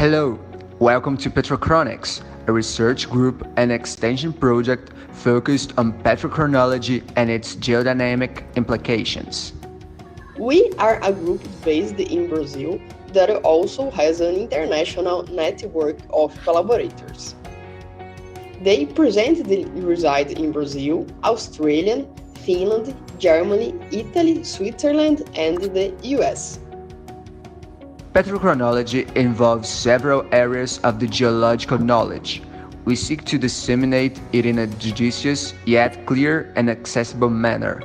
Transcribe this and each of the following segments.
Hello, welcome to Petrochronics, a research group and extension project focused on petrochronology and its geodynamic implications. We are a group based in Brazil that also has an international network of collaborators. They presently reside in Brazil, Australia, Finland, Germany, Italy, Switzerland, and the US. Petrochronology involves several areas of the geological knowledge. We seek to disseminate it in a judicious yet clear and accessible manner.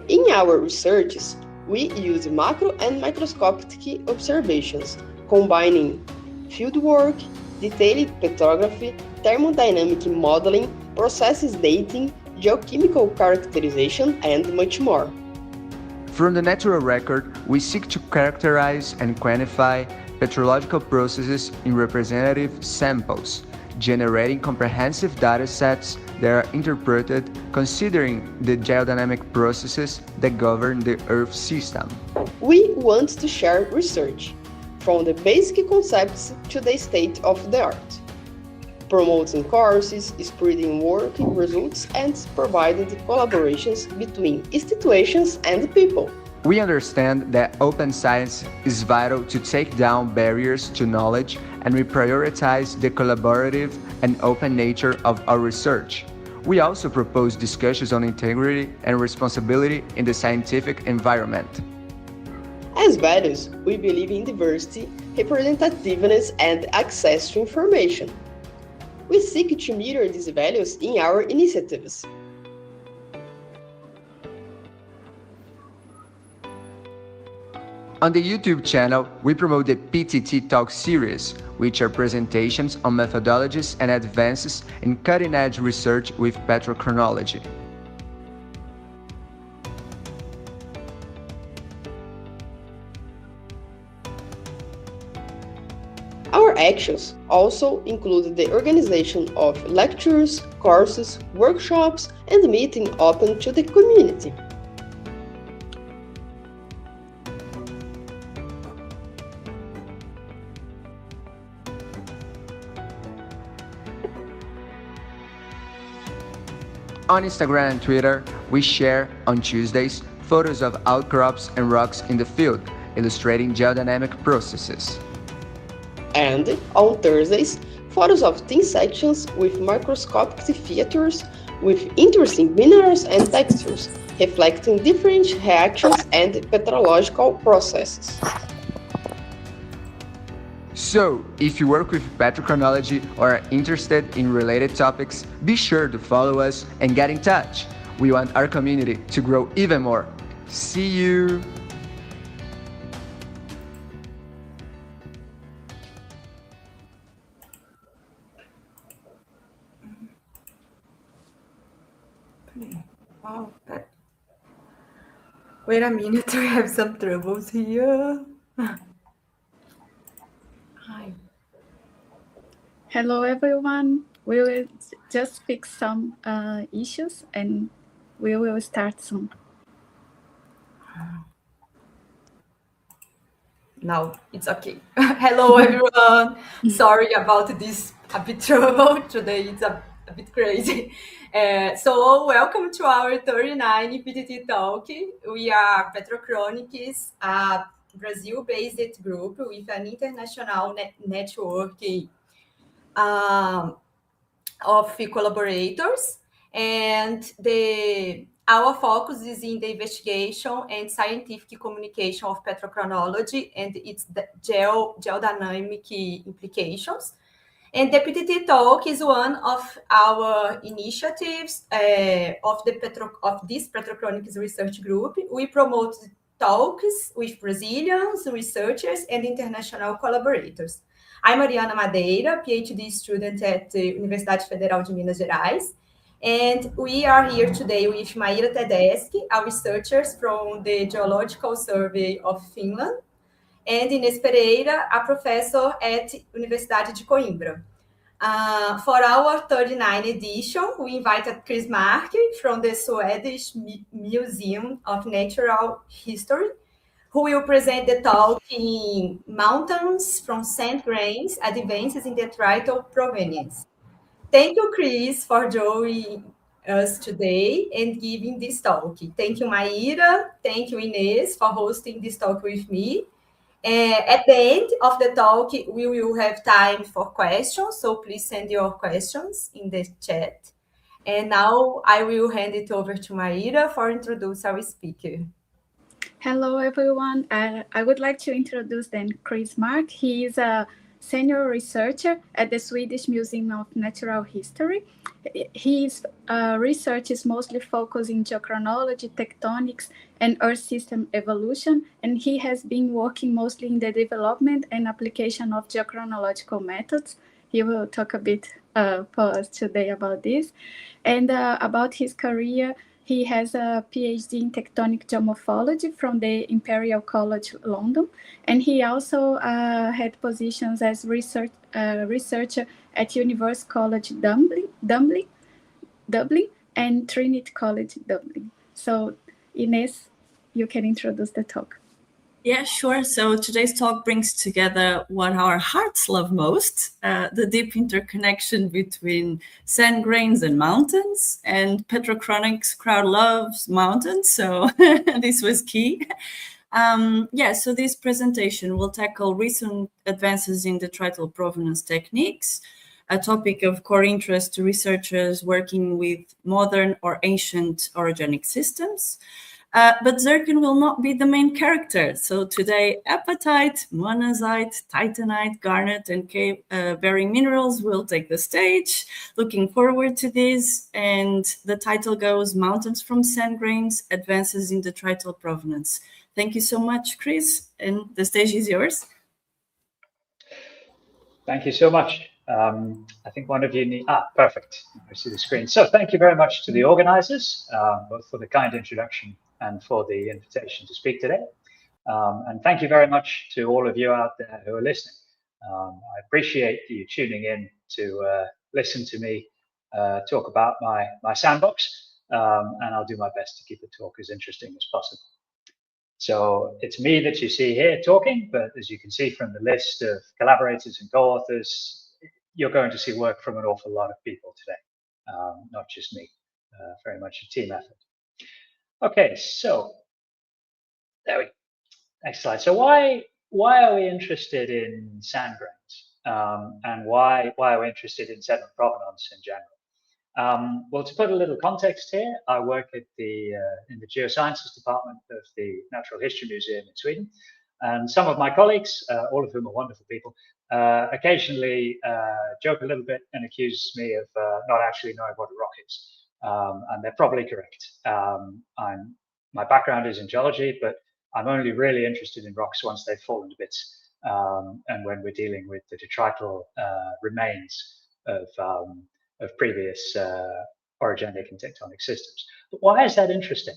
In our researches, we use macro and microscopic observations, combining fieldwork, detailed petrography, thermodynamic modeling, processes dating, geochemical characterization, and much more. From the natural record, we seek to characterize and quantify petrological processes in representative samples, generating comprehensive datasets that are interpreted considering the geodynamic processes that govern the Earth system. We want to share research, from the basic concepts to the state of the art, promoting courses, spreading work results, and providing collaborations between institutions and people. We understand that open science is vital to take down barriers to knowledge, and we prioritize the collaborative and open nature of our research. We also propose discussions on integrity and responsibility in the scientific environment. As values, we believe in diversity, representativeness, and access to information. We seek to mirror these values in our initiatives. On the YouTube channel, we promote the PTT Talk series, which are presentations on methodologies and advances in cutting-edge research with petrochronology. Our actions also include the organization of lectures, courses, workshops, and meetings open to the community. On Instagram and Twitter, we share, on Tuesdays, photos of outcrops and rocks in the field, illustrating geodynamic processes. And, on Thursdays, photos of thin sections with microscopic features with interesting minerals and textures, reflecting different reactions and petrological processes. So, if you work with petrochronology or are interested in related topics, be sure to follow us and get in touch. We want our community to grow even more. See you! Wow, wait a minute, we have some troubles here. Hi. Hello, everyone. We will just fix some issues and we will start soon. Now it's okay. Hello, everyone. Sorry about this a bit trouble today. It's a bit crazy. So welcome to our 39 PTT Talk. We are Petrochronics, a Brazil-based group with an international network of collaborators, and our focus is in the investigation and scientific communication of petrochronology and its geodynamic implications. And the PTT Talk is one of our initiatives of this Petrochronics research group. We promote talks with Brazilians, researchers, and international collaborators. I'm Mariana Madeira, PhD student at the Universidade Federal de Minas Gerais. And we are here today with Maira Tedeschi, a researcher from the Geological Survey of Finland, and Inês Pereira, a professor at Universidade de Coimbra. For our 39th edition, we invited Chris Mark from the Swedish Museum of Natural History, who will present the talk in Mountains from Sand Grains, Advances in Detrital Provenance. Thank you, Chris, for joining us today and giving this talk. Thank you, Maíra. Thank you, Inês, for hosting this talk with me. At the end of the talk, we will have time for questions, so please send your questions in the chat. And now I will hand it over to Maíra for introduce our speaker. Hello, everyone. I would like to introduce then Chris Mark. He is a senior researcher at the Swedish Museum of Natural History. His research is mostly focused in geochronology, tectonics, and Earth system evolution, and he has been working mostly in the development and application of geochronological methods. He will talk a bit for us today about this. And about his career, he has a PhD in tectonic geomorphology from the Imperial College London, and he also had positions as researcher at University College Dublin and Trinity College Dublin. So, Inês, you can introduce the talk. Yeah, sure. So today's talk brings together what our hearts love most, the deep interconnection between sand grains and mountains, and Petrochronics crowd loves mountains, so this was key. So this presentation will tackle recent advances in detrital provenance techniques, a topic of core interest to researchers working with modern or ancient orogenic systems. But zircon will not be the main character. So today, apatite, monazite, titanite, garnet, and cave-bearing minerals will take the stage. Looking forward to this. And the title goes Mountains from Sand Grains, Advances in Detrital Provenance. Thank you so much, Chris, and the stage is yours. Thank you so much. I think one of you need, perfect. I see the screen. So thank you very much to the organizers, both for the kind introduction and for the invitation to speak today. And thank you very much to all of you out there who are listening. I appreciate you tuning in to listen to me talk about my sandbox, and I'll do my best to keep the talk as interesting as possible. So it's me that you see here talking, but as you can see from the list of collaborators and co-authors, you're going to see work from an awful lot of people today, not just me, very much a team effort. Okay, so there we go. Next slide. So why are we interested in sand grains, and why are we interested in sediment provenance in general? Well, to put a little context here, I work at in the geosciences department of the Natural History Museum in Sweden, and some of my colleagues, all of whom are wonderful people, occasionally joke a little bit and accuse me of not actually knowing what a rock is. And they're probably correct. My background is in geology, but I'm only really interested in rocks once they've fallen to bits, and when we're dealing with the detrital remains of previous orogenic and tectonic systems. But why is that interesting?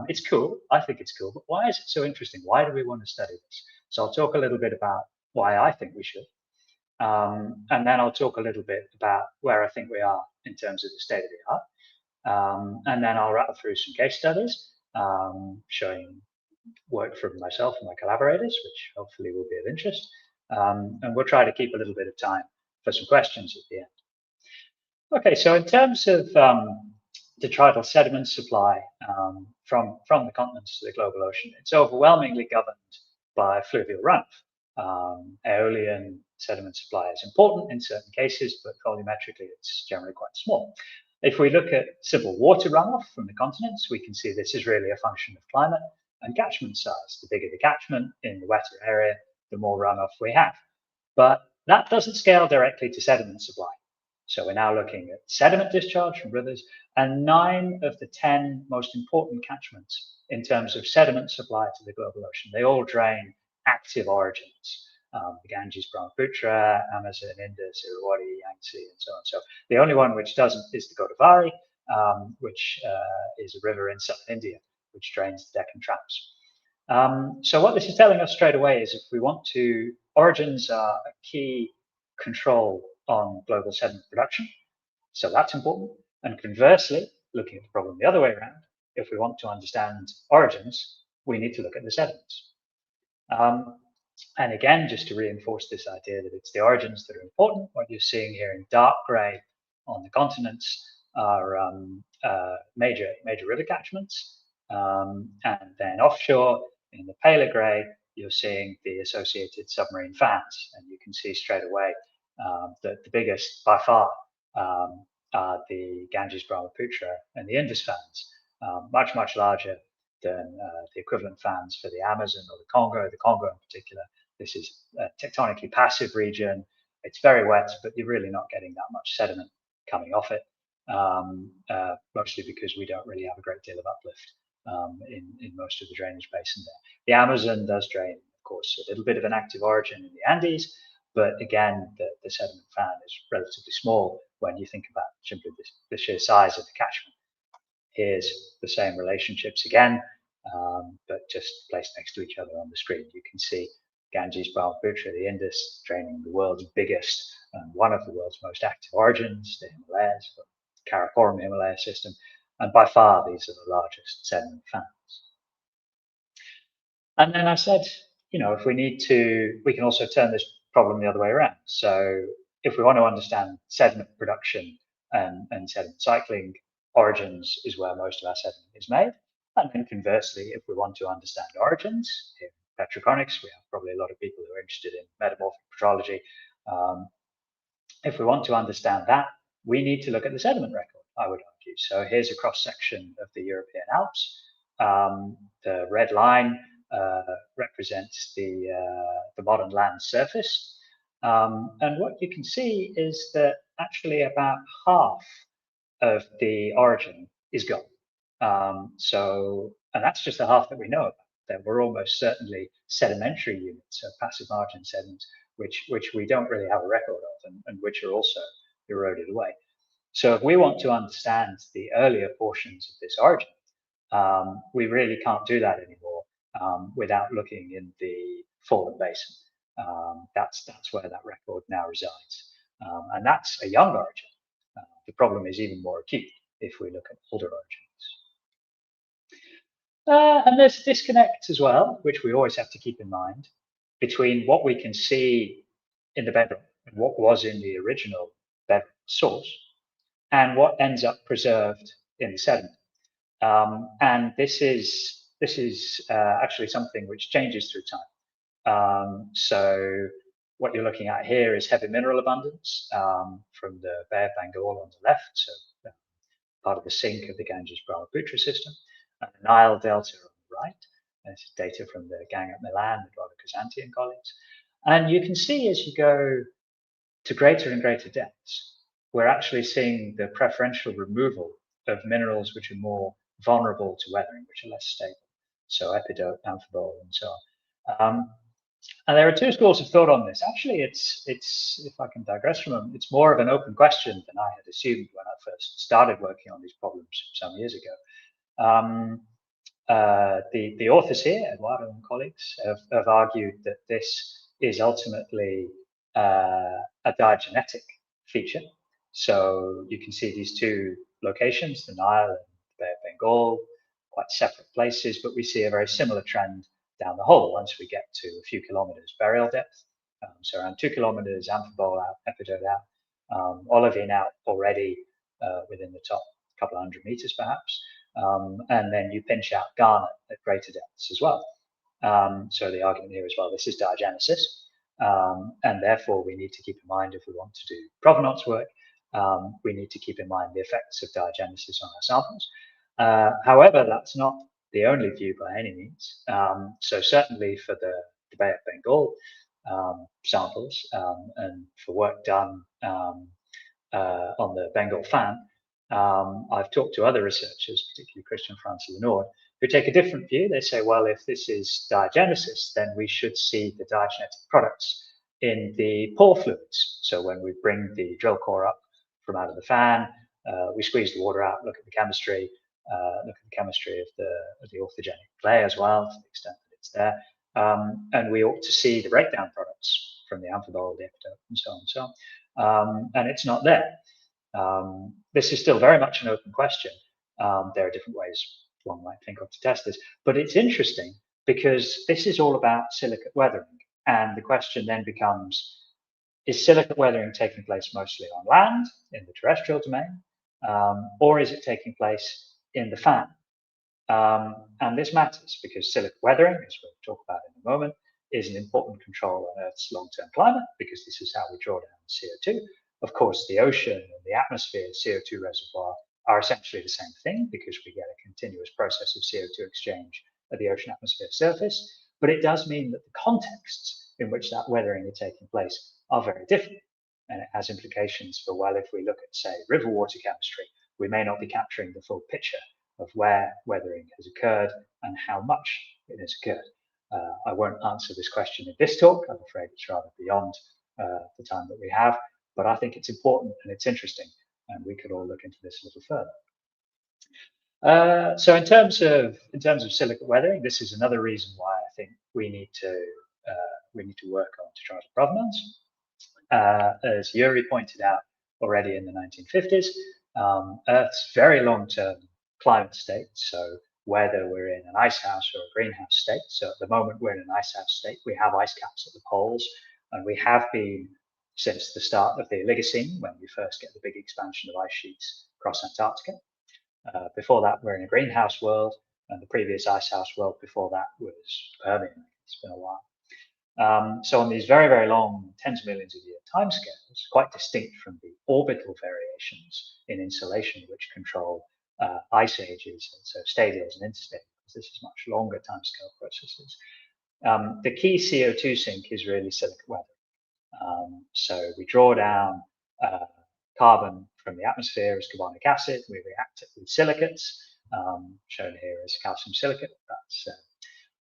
It's cool. I think it's cool, but why is it so interesting? Why do we want to study this? So I'll talk a little bit about why I think we should. And then I'll talk a little bit about where I think we are in terms of the state of the art. And then I'll rattle through some case studies showing work from myself and my collaborators, which hopefully will be of interest. And we'll try to keep a little bit of time for some questions at the end. Okay, so in terms of detrital sediment supply from the continents to the global ocean, it's overwhelmingly governed by fluvial runoff. Aeolian sediment supply is important in certain cases, but volumetrically it's generally quite small. If we look at simple water runoff from the continents, we can see this is really a function of climate and catchment size. The bigger the catchment in the wetter area, the more runoff we have. But that doesn't scale directly to sediment supply. So we're now looking at sediment discharge from rivers, and 9 of the 10 most important catchments in terms of sediment supply to the global ocean, they all drain active origins. The Ganges, Brahmaputra, Amazon, Indus, Irrawaddy, Yangtze, and so on. So the only one which doesn't is the Godavari, which is a river in southern India, which drains the Deccan Traps. So what this is telling us straight away is if we want to, origins are a key control on global sediment production. So that's important. And conversely, looking at the problem the other way around, if we want to understand origins, we need to look at the sediments. And again, just to reinforce this idea that it's the origins that are important, what you're seeing here in dark grey on the continents are major river catchments. And then offshore in the paler grey, you're seeing the associated submarine fans. And you can see straight away that the biggest by far are the Ganges, Brahmaputra and the Indus fans, much larger than the equivalent fans for the Amazon or the Congo in particular. This is a tectonically passive region. It's very wet, but you're really not getting that much sediment coming off it, mostly because we don't really have a great deal of uplift in most of the drainage basin there. The Amazon does drain, of course, a little bit of an active origin in the Andes, but again, the sediment fan is relatively small when you think about simply the sheer size of the catchment. Here's the same relationships again, but just placed next to each other on the screen. You can see Ganges, Brahmaputra, the Indus, draining the world's biggest and one of the world's most active origins, the Himalayas, the Karakoram Himalaya system, and by far these are the largest sediment fans. And then I said, you know, if we need to, we can also turn this problem the other way around. So if we want to understand sediment production and sediment cycling, origins is where most of our sediment is made. And then conversely, if we want to understand origins, in petrochronics, we have probably a lot of people who are interested in metamorphic petrology. If we want to understand that, we need to look at the sediment record, I would argue. So here's a cross-section of the European Alps. The red line represents the modern land surface. And what you can see is that actually about half of the origin is gone. And that's just the half that we know about. There were almost certainly sedimentary units, so passive margin sediments, which we don't really have a record of and which are also eroded away. So if we want to understand the earlier portions of this origin, we really can't do that anymore without looking in the fallen basin. That's where that record now resides. And that's a young origin. The problem is even more acute if we look at older origins. And there's a disconnect as well, which we always have to keep in mind, between what we can see in the bedrock and what was in the original bedrock source and what ends up preserved in the sediment. And this is actually something which changes through time. So what you're looking at here is heavy mineral abundance from the Bay of Bengal on the left, so part of the sink of the Ganges-Brahmaputra system, and the Nile Delta on the right. This is data from the gang at Milan, Eduardo Casanti and colleagues. And you can see as you go to greater and greater depths, we're actually seeing the preferential removal of minerals which are more vulnerable to weathering, which are less stable. So epidote, amphibole, and so on. And there are two schools of thought on this. Actually, it's if I can digress from them, it's more of an open question than I had assumed when I first started working on these problems some years ago. The authors here, Eduardo and colleagues, have argued that this is ultimately a diagenetic feature. So you can see these two locations, the Nile and the Bay of Bengal, quite separate places, but we see a very similar trend down the hole once we get to a few kilometers burial depth. So around 2 kilometers, amphibole out, epidote out, olivine out already within the top couple of 100 meters perhaps. And then you pinch out garnet at greater depths as well. So the argument here as well, this is diagenesis. And therefore we need to keep in mind, if we want to do provenance work, we need to keep in mind the effects of diagenesis on our samples. However, that's not the only view by any means. So certainly for the Bay of Bengal samples and for work done on the Bengal fan, I've talked to other researchers, particularly Christian Francis Lenoir, who take a different view. They say, well, if this is diagenesis, then we should see the diagenetic products in the pore fluids. So when we bring the drill core up from out of the fan, we squeeze the water out, look at the chemistry, look at the chemistry of the orthogenic clay as well, to the extent that it's there. And we ought to see the breakdown products from the amphibole, the epidote, and so on and so on. And it's not there. This is still very much an open question. There are different ways one might think of to test this, but it's interesting because this is all about silicate weathering. And the question then becomes, is silicate weathering taking place mostly on land, in the terrestrial domain, or is it taking place in the fan? And this matters because silicate weathering, as we'll talk about in a moment, is an important control on Earth's long-term climate, because this is how we draw down CO2. Of course, the ocean and the atmosphere CO2 reservoir are essentially the same thing, because we get a continuous process of CO2 exchange at the ocean atmosphere surface. But it does mean that the contexts in which that weathering is taking place are very different. And it has implications for, well, if we look at, say, river water chemistry, we may not be capturing the full picture of where weathering has occurred and how much it has occurred. I won't answer this question in this talk. I'm afraid it's rather beyond the time that we have, but I think it's important and it's interesting, and we could all look into this a little further. So in terms of silicate weathering, this is another reason why I think we need to work on detrital provenance. As Yuri pointed out already in the 1950s, Earth's very long-term climate state, so whether we're in an ice house or a greenhouse state. So at the moment we're in an ice house state, we have ice caps at the poles, and we have been since the start of the Oligocene, when we first get the big expansion of ice sheets across Antarctica. Before that, we're in a greenhouse world, and the previous ice house world before that was Permian. It's been a while. So on these very, very long tens of millions of year timescales, quite distinct from the orbital variations in insolation which control ice ages, and so stadials and interstadials, this is much longer timescale processes. The key CO2 sink is really silicate weathering. So we draw down carbon from the atmosphere as carbonic acid, we react it with silicates, shown here as calcium silicate, that's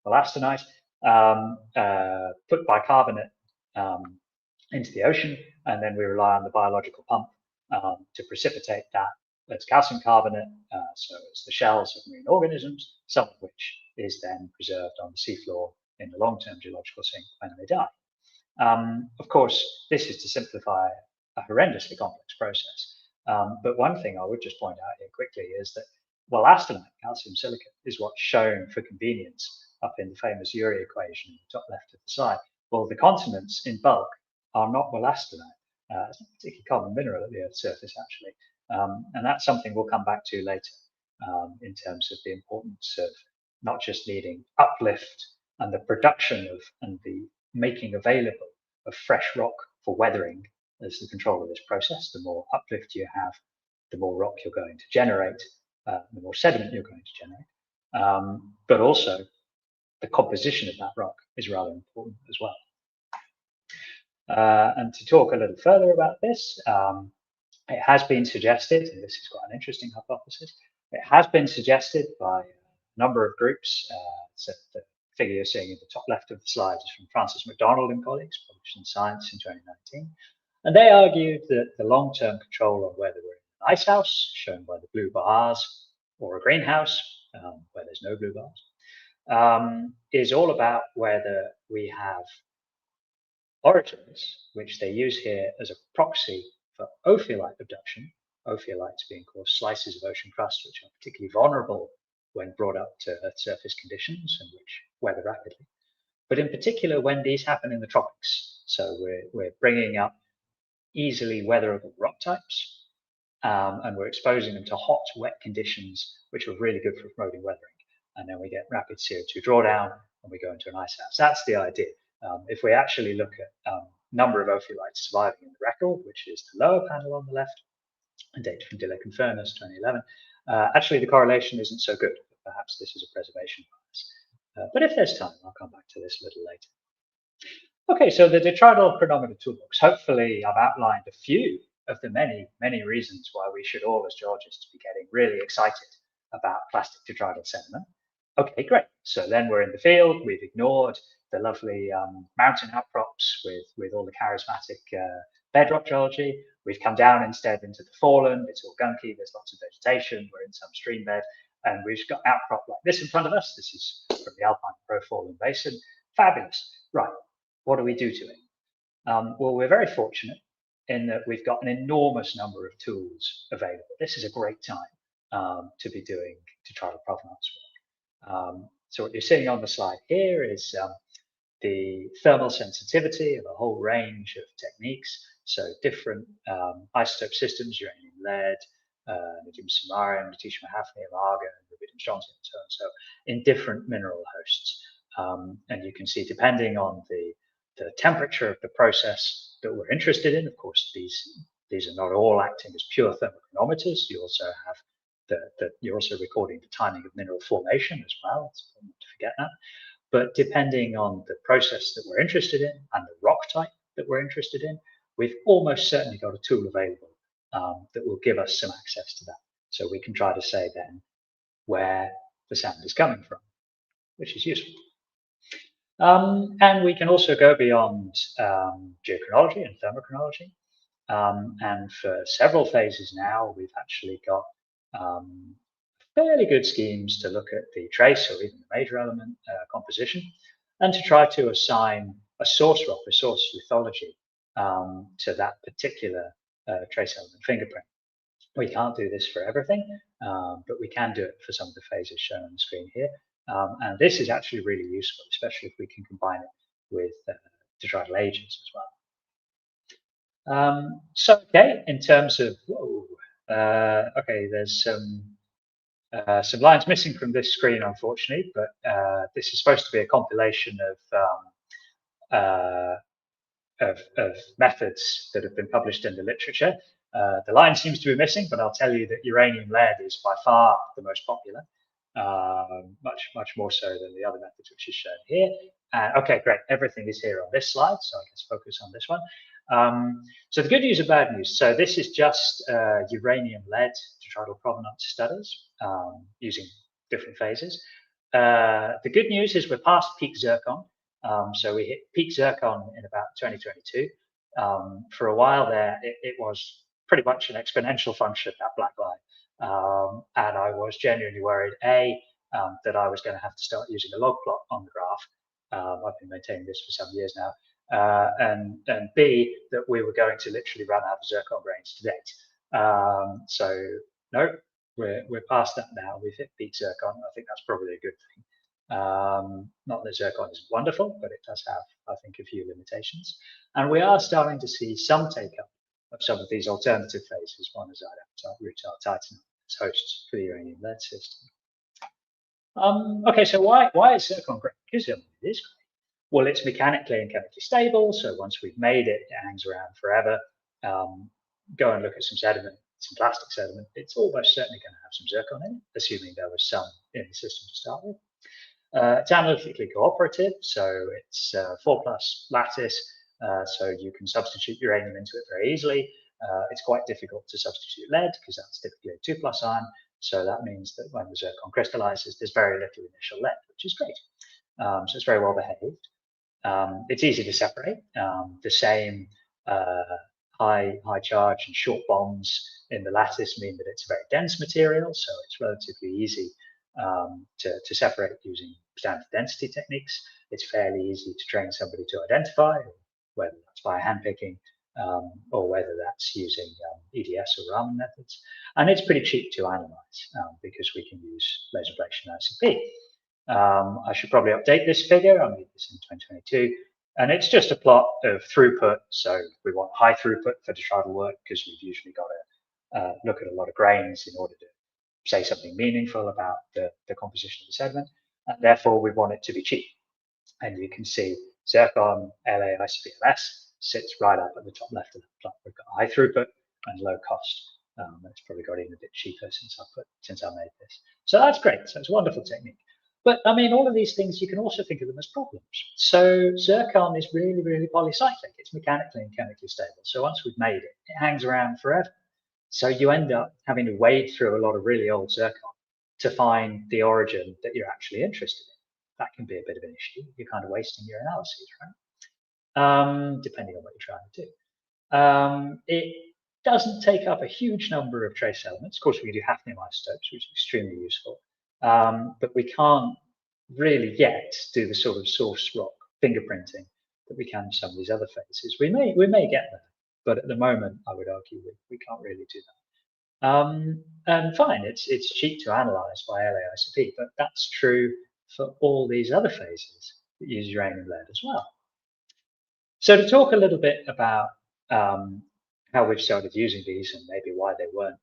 elastonite, put bicarbonate into the ocean, and then we rely on the biological pump to precipitate that as calcium carbonate, so it's the shells of marine organisms, some of which is then preserved on the seafloor in the long-term geological sink when they die. Of course, this is to simplify a horrendously complex process. But one thing I would just point out here quickly is that elastonite, calcium silicate, is what's shown for convenience up in the famous Uri equation in the top left of the slide. Well, the continents in bulk are not elastonite. It's not a particularly common mineral at the Earth's surface, actually. And that's something we'll come back to later in terms of the importance of not just needing uplift and the production of and the making available of fresh rock for weathering as the control of this process. The more uplift you have, the more rock you're going to generate, the more sediment you're going to generate. But also, the composition of that rock is rather important as well. And to talk a little further about this, it has been suggested, and this is quite an interesting hypothesis, it has been suggested by a number of groups. So the figure you're seeing in the top left of the slide is from Francis MacDonald and colleagues, published in Science in 2019. And they argued that the long-term control on whether we're in an ice house, shown by the blue bars, or a greenhouse, where there's no blue bars, is all about whether we have origins, which they use here as a proxy for ophiolite abduction, ophiolites being, of course, slices of ocean crust which are particularly vulnerable when brought up to Earth surface conditions and which weather rapidly. But in particular, when these happen in the tropics. So we're bringing up easily weatherable rock types, and we're exposing them to hot, wet conditions, which are really good for promoting weathering. And then we get rapid CO2 drawdown, and we go into an ice house. That's the idea. If we actually look at number of ophiolites surviving in the record, which is the lower panel on the left, and data from Dillek and Furness, 2011, actually the correlation isn't so good. Perhaps this is a preservation bias. But if there's time, I'll come back to this a little later. Okay, so the detrital chronometer toolbox. Hopefully, I've outlined a few of the many, many reasons why we should all, as geologists, be getting really excited about plastic detrital sediment. Okay, great. So then we're in the field. We've ignored the lovely mountain outcrops with all the charismatic bedrock geology. We've come down instead into the foreland. It's all gunky. There's lots of vegetation. We're in some stream bed. And we've got outcrop like this in front of us. This is from the Alpine Proforeland Basin. Fabulous. Right. What do we do to it? Well, we're very fortunate in that we've got an enormous number of tools available. This is a great time to be doing detrital provenance work. So what you're seeing on the slide here is the thermal sensitivity of a whole range of techniques. So different isotope systems, uranium lead, neodymium samarium, lutetium hafnium, argon, rubidium strontium, and so on. So in different mineral hosts. And you can see, depending on the temperature of the process that we're interested in, of course, these are not all acting as pure thermochronometers. You also have you're also recording the timing of mineral formation as well. It's important not to forget that. But depending on the process that we're interested in and the rock type that we're interested in, we've almost certainly got a tool available that will give us some access to that. So we can try to say then where the sand is coming from, which is useful. And we can also go beyond geochronology and thermochronology. And for several phases now, we've actually got fairly good schemes to look at the trace or even the major element composition, and to try to assign a source rock, a source lithology to that particular trace element fingerprint. We can't do this for everything, but we can do it for some of the phases shown on the screen here. And this is actually really useful, especially if we can combine it with detrital agents as well. So, okay, in terms of, okay, there's some lines missing from this screen, unfortunately, but this is supposed to be a compilation of methods that have been published in the literature. The line seems to be missing, but I'll tell you that uranium lead is by far the most popular, much more so than the other methods, which is shown here. Okay, great. Everything is here on this slide, so I can focus on this one. So the good news and bad news. So this is just uranium lead detrital provenance studies using different phases. The good news is we're past peak zircon. So we hit peak zircon in about 2022. For a while there, it was pretty much an exponential function, that black line. And I was genuinely worried, that I was going to have to start using a log plot on the graph. I've been maintaining this for some years now. And B, that we were going to literally run out of zircon grains to date. So no, we're past that now. We've hit peak zircon. I think that's probably a good thing. Not that zircon is wonderful, but it does have, I think, a few limitations. And we are starting to see some take-up of some of these alternative phases, monazite, rutile, titanite as hosts for the uranium lead system. Okay, so why is zircon great? Because it is great. Well, it's mechanically and chemically stable, so once we've made it, it hangs around forever. Go and look at some sediment, some plastic sediment. It's almost certainly going to have some zircon in it, assuming there was some in the system to start with. It's analytically cooperative, so it's 4+ lattice, so you can substitute uranium into it very easily. It's quite difficult to substitute lead because that's typically a 2+ ion, so that means that when the zircon crystallizes, there's very little initial lead, which is great. So it's very well behaved. It's easy to separate. The same high charge and short bonds in the lattice mean that it's a very dense material, so it's relatively easy to separate using standard density techniques. It's fairly easy to train somebody to identify, whether that's by handpicking or whether that's using EDS or Raman methods. And it's pretty cheap to analyze because we can use laser ablation ICP. I should probably update this figure. I made this in 2022. And it's just a plot of throughput. So we want high throughput for detrital work because we've usually got to look at a lot of grains in order to say something meaningful about the composition of the sediment. And therefore, we want it to be cheap. And you can see zircon, La, ICP-MS sits right up at the top left of the plot. We've got high throughput and low cost. It's probably got even a bit cheaper since I made this. So that's great. So it's a wonderful technique. But I mean, all of these things, you can also think of them as problems. So zircon is really, really polycyclic. It's mechanically and chemically stable. So once we've made it, it hangs around forever. So you end up having to wade through a lot of really old zircon to find the origin that you're actually interested in. That can be a bit of an issue. You're kind of wasting your analyses, right? Depending on what you're trying to do. It doesn't take up a huge number of trace elements. Of course, we can do hafnium isotopes, which is extremely useful. But we can't really yet do the sort of source rock fingerprinting that we can in some of these other phases. We may get there, but at the moment, I would argue we can't really do that. And fine, it's cheap to analyze by LAICP, but that's true for all these other phases that use uranium lead as well. So to talk a little bit about how we've started using these and maybe why they weren't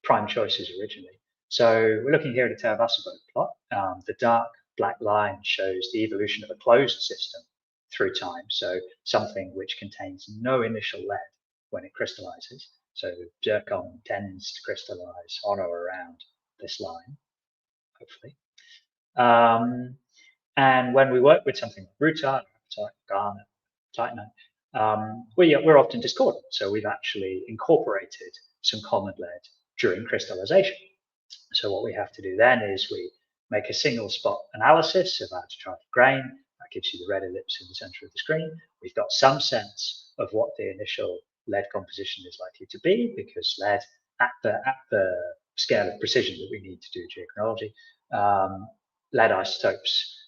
prime choices originally. So we're looking here at a Terranes plot. The dark black line shows the evolution of a closed system through time. So something which contains no initial lead when it crystallizes. So zircon tends to crystallize on or around this line, hopefully. And when we work with something like rutile, garnet, titanite, we're often discordant. So we've actually incorporated some common lead during crystallization. So what we have to do then is we make a single spot analysis of our detrital grain. That gives you the red ellipse in the center of the screen. We've got some sense of what the initial lead composition is likely to be, because lead at the scale of precision that we need to do geochronology, lead isotopes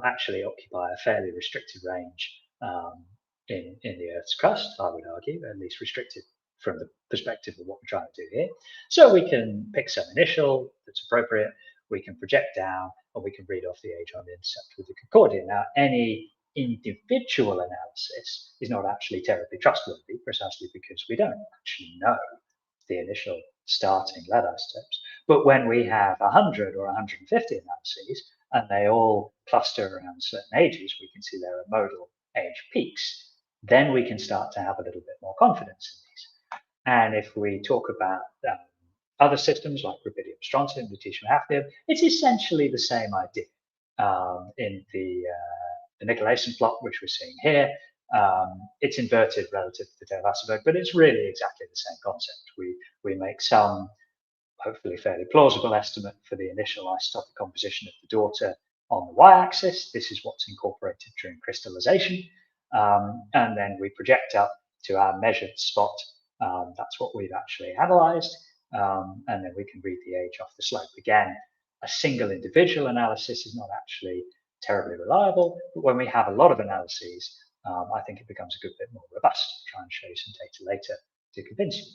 actually occupy a fairly restricted range in the Earth's crust, I would argue, at least restricted from the perspective of what we're trying to do here. So we can pick some initial that's appropriate, we can project down, and we can read off the age on the intercept with the concordia. Now, any individual analysis is not actually terribly trustworthy, precisely because we don't actually know the initial starting lead isotopes. But when we have 100 or 150 analyses, and they all cluster around certain ages, we can see there are modal age peaks, then we can start to have a little bit more confidence in these. And if we talk about other systems like rubidium, strontium, lutetium, hafnium, it's essentially the same idea. In the Nicolaysen plot, which we're seeing here, it's inverted relative to the Terranes, but it's really exactly the same concept. We make some hopefully fairly plausible estimate for the initial isotopic composition of the daughter on the y-axis. This is what's incorporated during crystallization. And then we project up to our measured spot. That's what we've actually analyzed. And then we can read the age off the slope. Again, a single individual analysis is not actually terribly reliable, but when we have a lot of analyses, I think it becomes a good bit more robust. I'll try and show you some data later to convince you.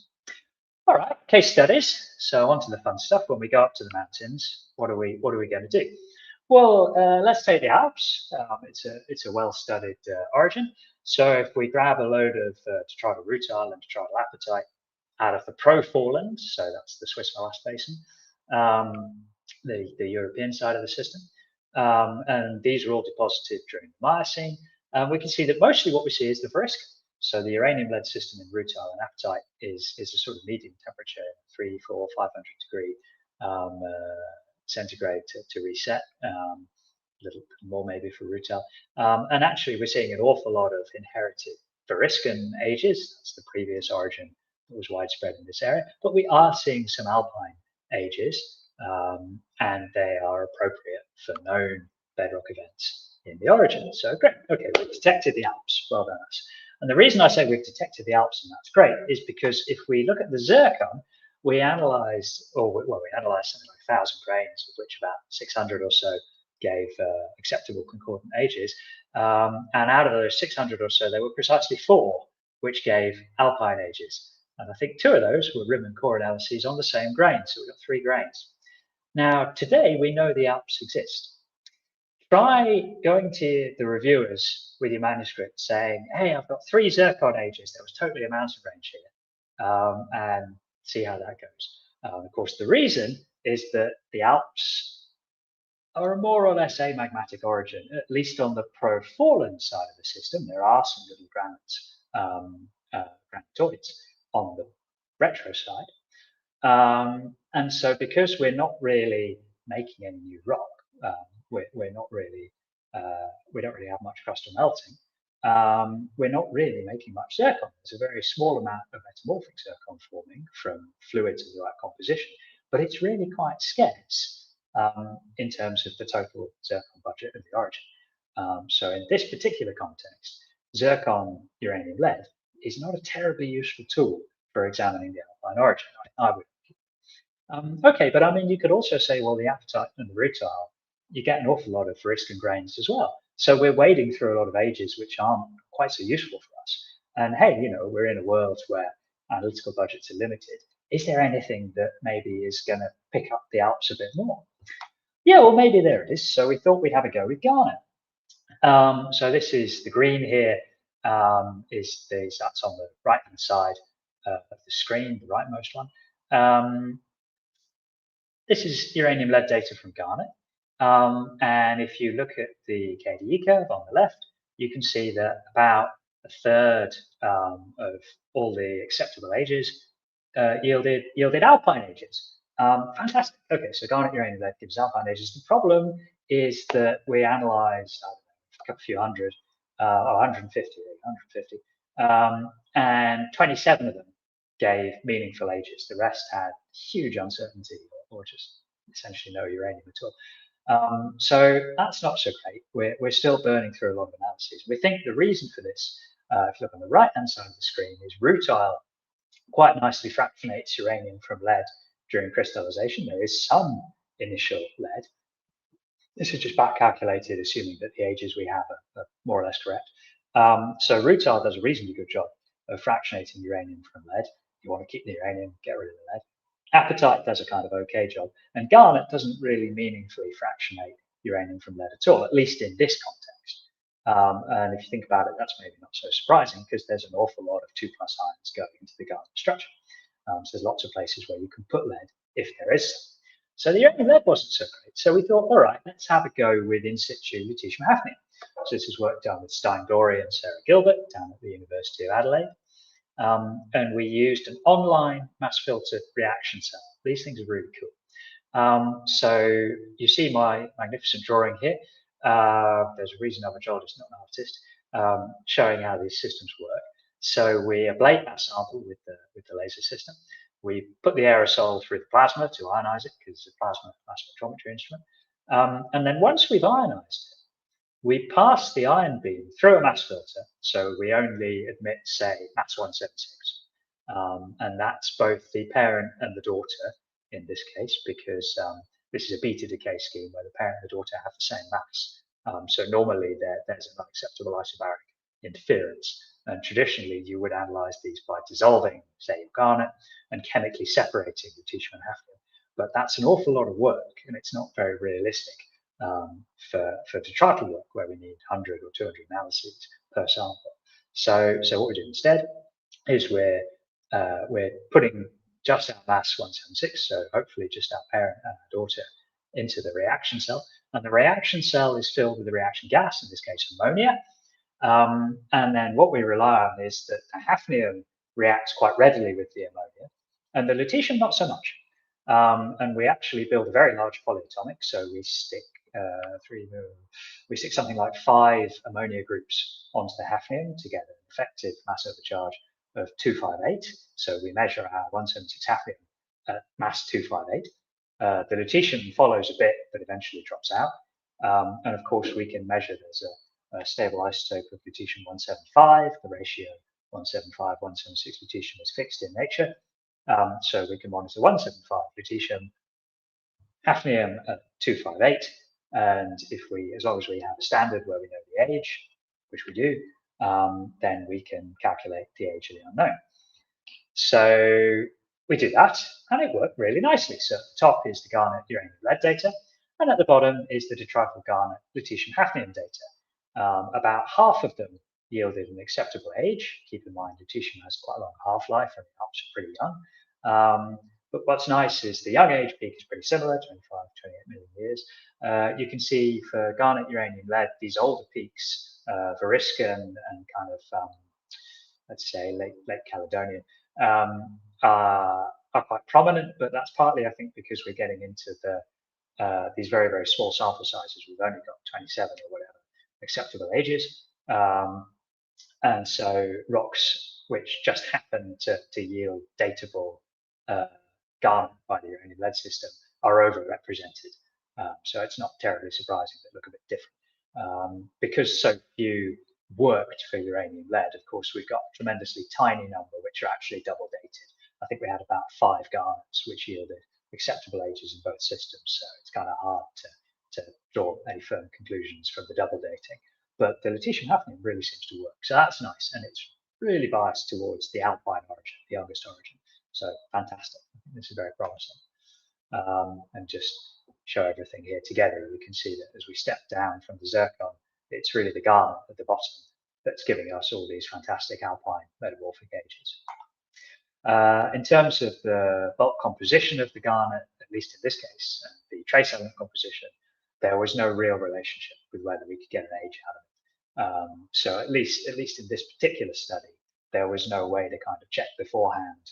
All right, case studies. So on to the fun stuff. When we go up to the mountains, what are we going to do? Well, let's take the Alps. It's a well-studied origin. So if we grab a load of detrital rutile and detrital apatite out of the proforeland, so that's the Swiss Molasse Basin, the European side of the system, and these are all deposited during the Miocene, we can see that mostly what we see is the Veriska. So the uranium lead system in rutile and apatite is a sort of medium temperature, 300, 400, 500 degree centigrade to reset, a little more maybe for rutile. And actually we're seeing an awful lot of inherited Veriscan ages. That's the previous origin that was widespread in this area. But we are seeing some alpine ages, and they are appropriate for known bedrock events in the origin. So great, okay, we've detected the Alps, well done us. And the reason I say we've detected the Alps, and that's great, is because if we look at the zircon, we analysed, we analysed something like 1,000 grains, of which about 600 or so gave acceptable concordant ages. And out of those 600 or so, there were precisely 4 which gave alpine ages. And I think 2 of those were rim and core analyses on the same grain, so we've got 3 grains. Now, today we know the Alps exist. Try going to the reviewers with your manuscript saying, hey, I've got 3 zircon ages. There was totally a mountain range here, and see how that goes. Of course, the reason is that the Alps are a more or less amagmatic origin, at least on the proforeland side of the system. There are some little granitoids on the retro side. And so because we're not really making any new rock, we're not really, we don't really have much crustal melting. We're not really making much zircon. There's a very small amount of metamorphic zircon forming from fluids of the right composition, but it's really quite scarce in terms of the total zircon budget of the origin. So in this particular context, zircon uranium lead is not a terribly useful tool for examining the alpine origin, I would. Okay, but I mean, you could also say, well, the apatite and the rutile, you get an awful lot of Veriscan grains as well. So we're wading through a lot of ages which aren't quite so useful for us. And hey, you know, we're in a world where analytical budgets are limited. Is there anything that maybe is going to pick up the Alps a bit more? yeah, well, maybe there it is. So we thought we'd have a go with garnet. So this is the green here, that's on the right-hand side of the screen, the rightmost one. This is uranium lead data from garnet. And if you look at the KDE curve on the left, you can see that about a third of all the acceptable ages yielded alpine ages. Fantastic. Okay, so garnet uranium lead gives alpine ages. The problem is that we analysed a few hundred, 150, and 27 of them gave meaningful ages. The rest had huge uncertainty or just essentially no uranium at all. So that's not so great. We're still burning through a lot of analyses. We think the reason for this, if you look on the right-hand side of the screen, is rutile quite nicely fractionates uranium from lead during crystallization. There is some initial lead. This is just back calculated, assuming that the ages we have are more or less correct. So rutile does a reasonably good job of fractionating uranium from lead. You want to keep the uranium, get rid of the lead. Apatite does a kind of okay job, and garnet doesn't really meaningfully fractionate uranium from lead at all, at least in this context. And if you think about it, that's maybe not so surprising because there's an awful lot of 2+ ions going into the garnet structure. So there's lots of places where you can put lead if there is some. So the uranium lead wasn't so great. So we thought, all right, let's have a go with in situ lutetium hafnium. So this is work done with Stein Gorey and Sarah Gilbert down at the University of Adelaide. And we used an online mass filter reaction cell. These things are really cool. So you see my magnificent drawing here. There's a reason I'm a geologist, not an artist, showing how these systems work. So we ablate that sample with the laser system. We put the aerosol through the plasma to ionize it because it's a plasma mass spectrometry instrument. And then once we've ionized it, we pass the ion beam through a mass filter. So we only admit, say, mass 176. And that's both the parent and the daughter in this case, because this is a beta decay scheme where the parent and the daughter have the same mass. So normally there's an unacceptable isobaric interference. And traditionally, you would analyze these by dissolving, say, garnet and chemically separating lutetium and hafnium. But that's an awful lot of work, and it's not very realistic for detrital work where we need 100 or 200 analyses per sample. So what we do instead is we're putting just our mass 176, so hopefully just our parent and our daughter, into the reaction cell. And the reaction cell is filled with the reaction gas, in this case ammonia. And then what we rely on is that the hafnium reacts quite readily with the ammonia, and the lutetium not so much. And we actually build a very large polyatomic, so we stick something like 5 ammonia groups onto the hafnium to get an effective mass overcharge of 258. So we measure our 176 hafnium at mass 258. The lutetium follows a bit, but eventually drops out. And of course, we can measure there's a stable isotope of lutetium 175. The ratio 175, 176 lutetium is fixed in nature. So we can monitor 175 lutetium, hafnium at 258. And as long as we have a standard where we know the age, which we do, then we can calculate the age of the unknown. So we do that, and it worked really nicely. So at the top is the garnet uranium lead data, and at the bottom is the detrital garnet lutetium hafnium data. About half of them yielded an acceptable age. Keep in mind, lutetium has quite a long half-life, and the ups are pretty young. But what's nice is the young age peak is pretty similar, 25, 28 million years. You can see for garnet uranium lead, these older peaks, Veriska and kind of, let's say, late Caledonian, are quite prominent, but that's partly, I think, because we're getting into these very, very small sample sizes. We've only got 27 or whatever acceptable ages. And so rocks which just happen to yield datable garnet by the uranium lead system are overrepresented. So it's not terribly surprising that look a bit different. Because so few worked for uranium lead, of course, we've got a tremendously tiny number which are actually double dated. I think we had about 5 garnets which yielded acceptable ages in both systems. So it's kind of hard to draw any firm conclusions from the double dating. But the lutetium hafnium really seems to work. So that's nice. And it's really biased towards the alpine origin, the youngest origin. So fantastic. I think this is very promising. And just show everything here together, we can see that as we step down from the zircon, it's really the garnet at the bottom that's giving us all these fantastic alpine metamorphic ages. In terms of the bulk composition of the garnet, at least in this case, the trace element composition, there was no real relationship with whether we could get an age out of it. So at least in this particular study, there was no way to kind of check beforehand,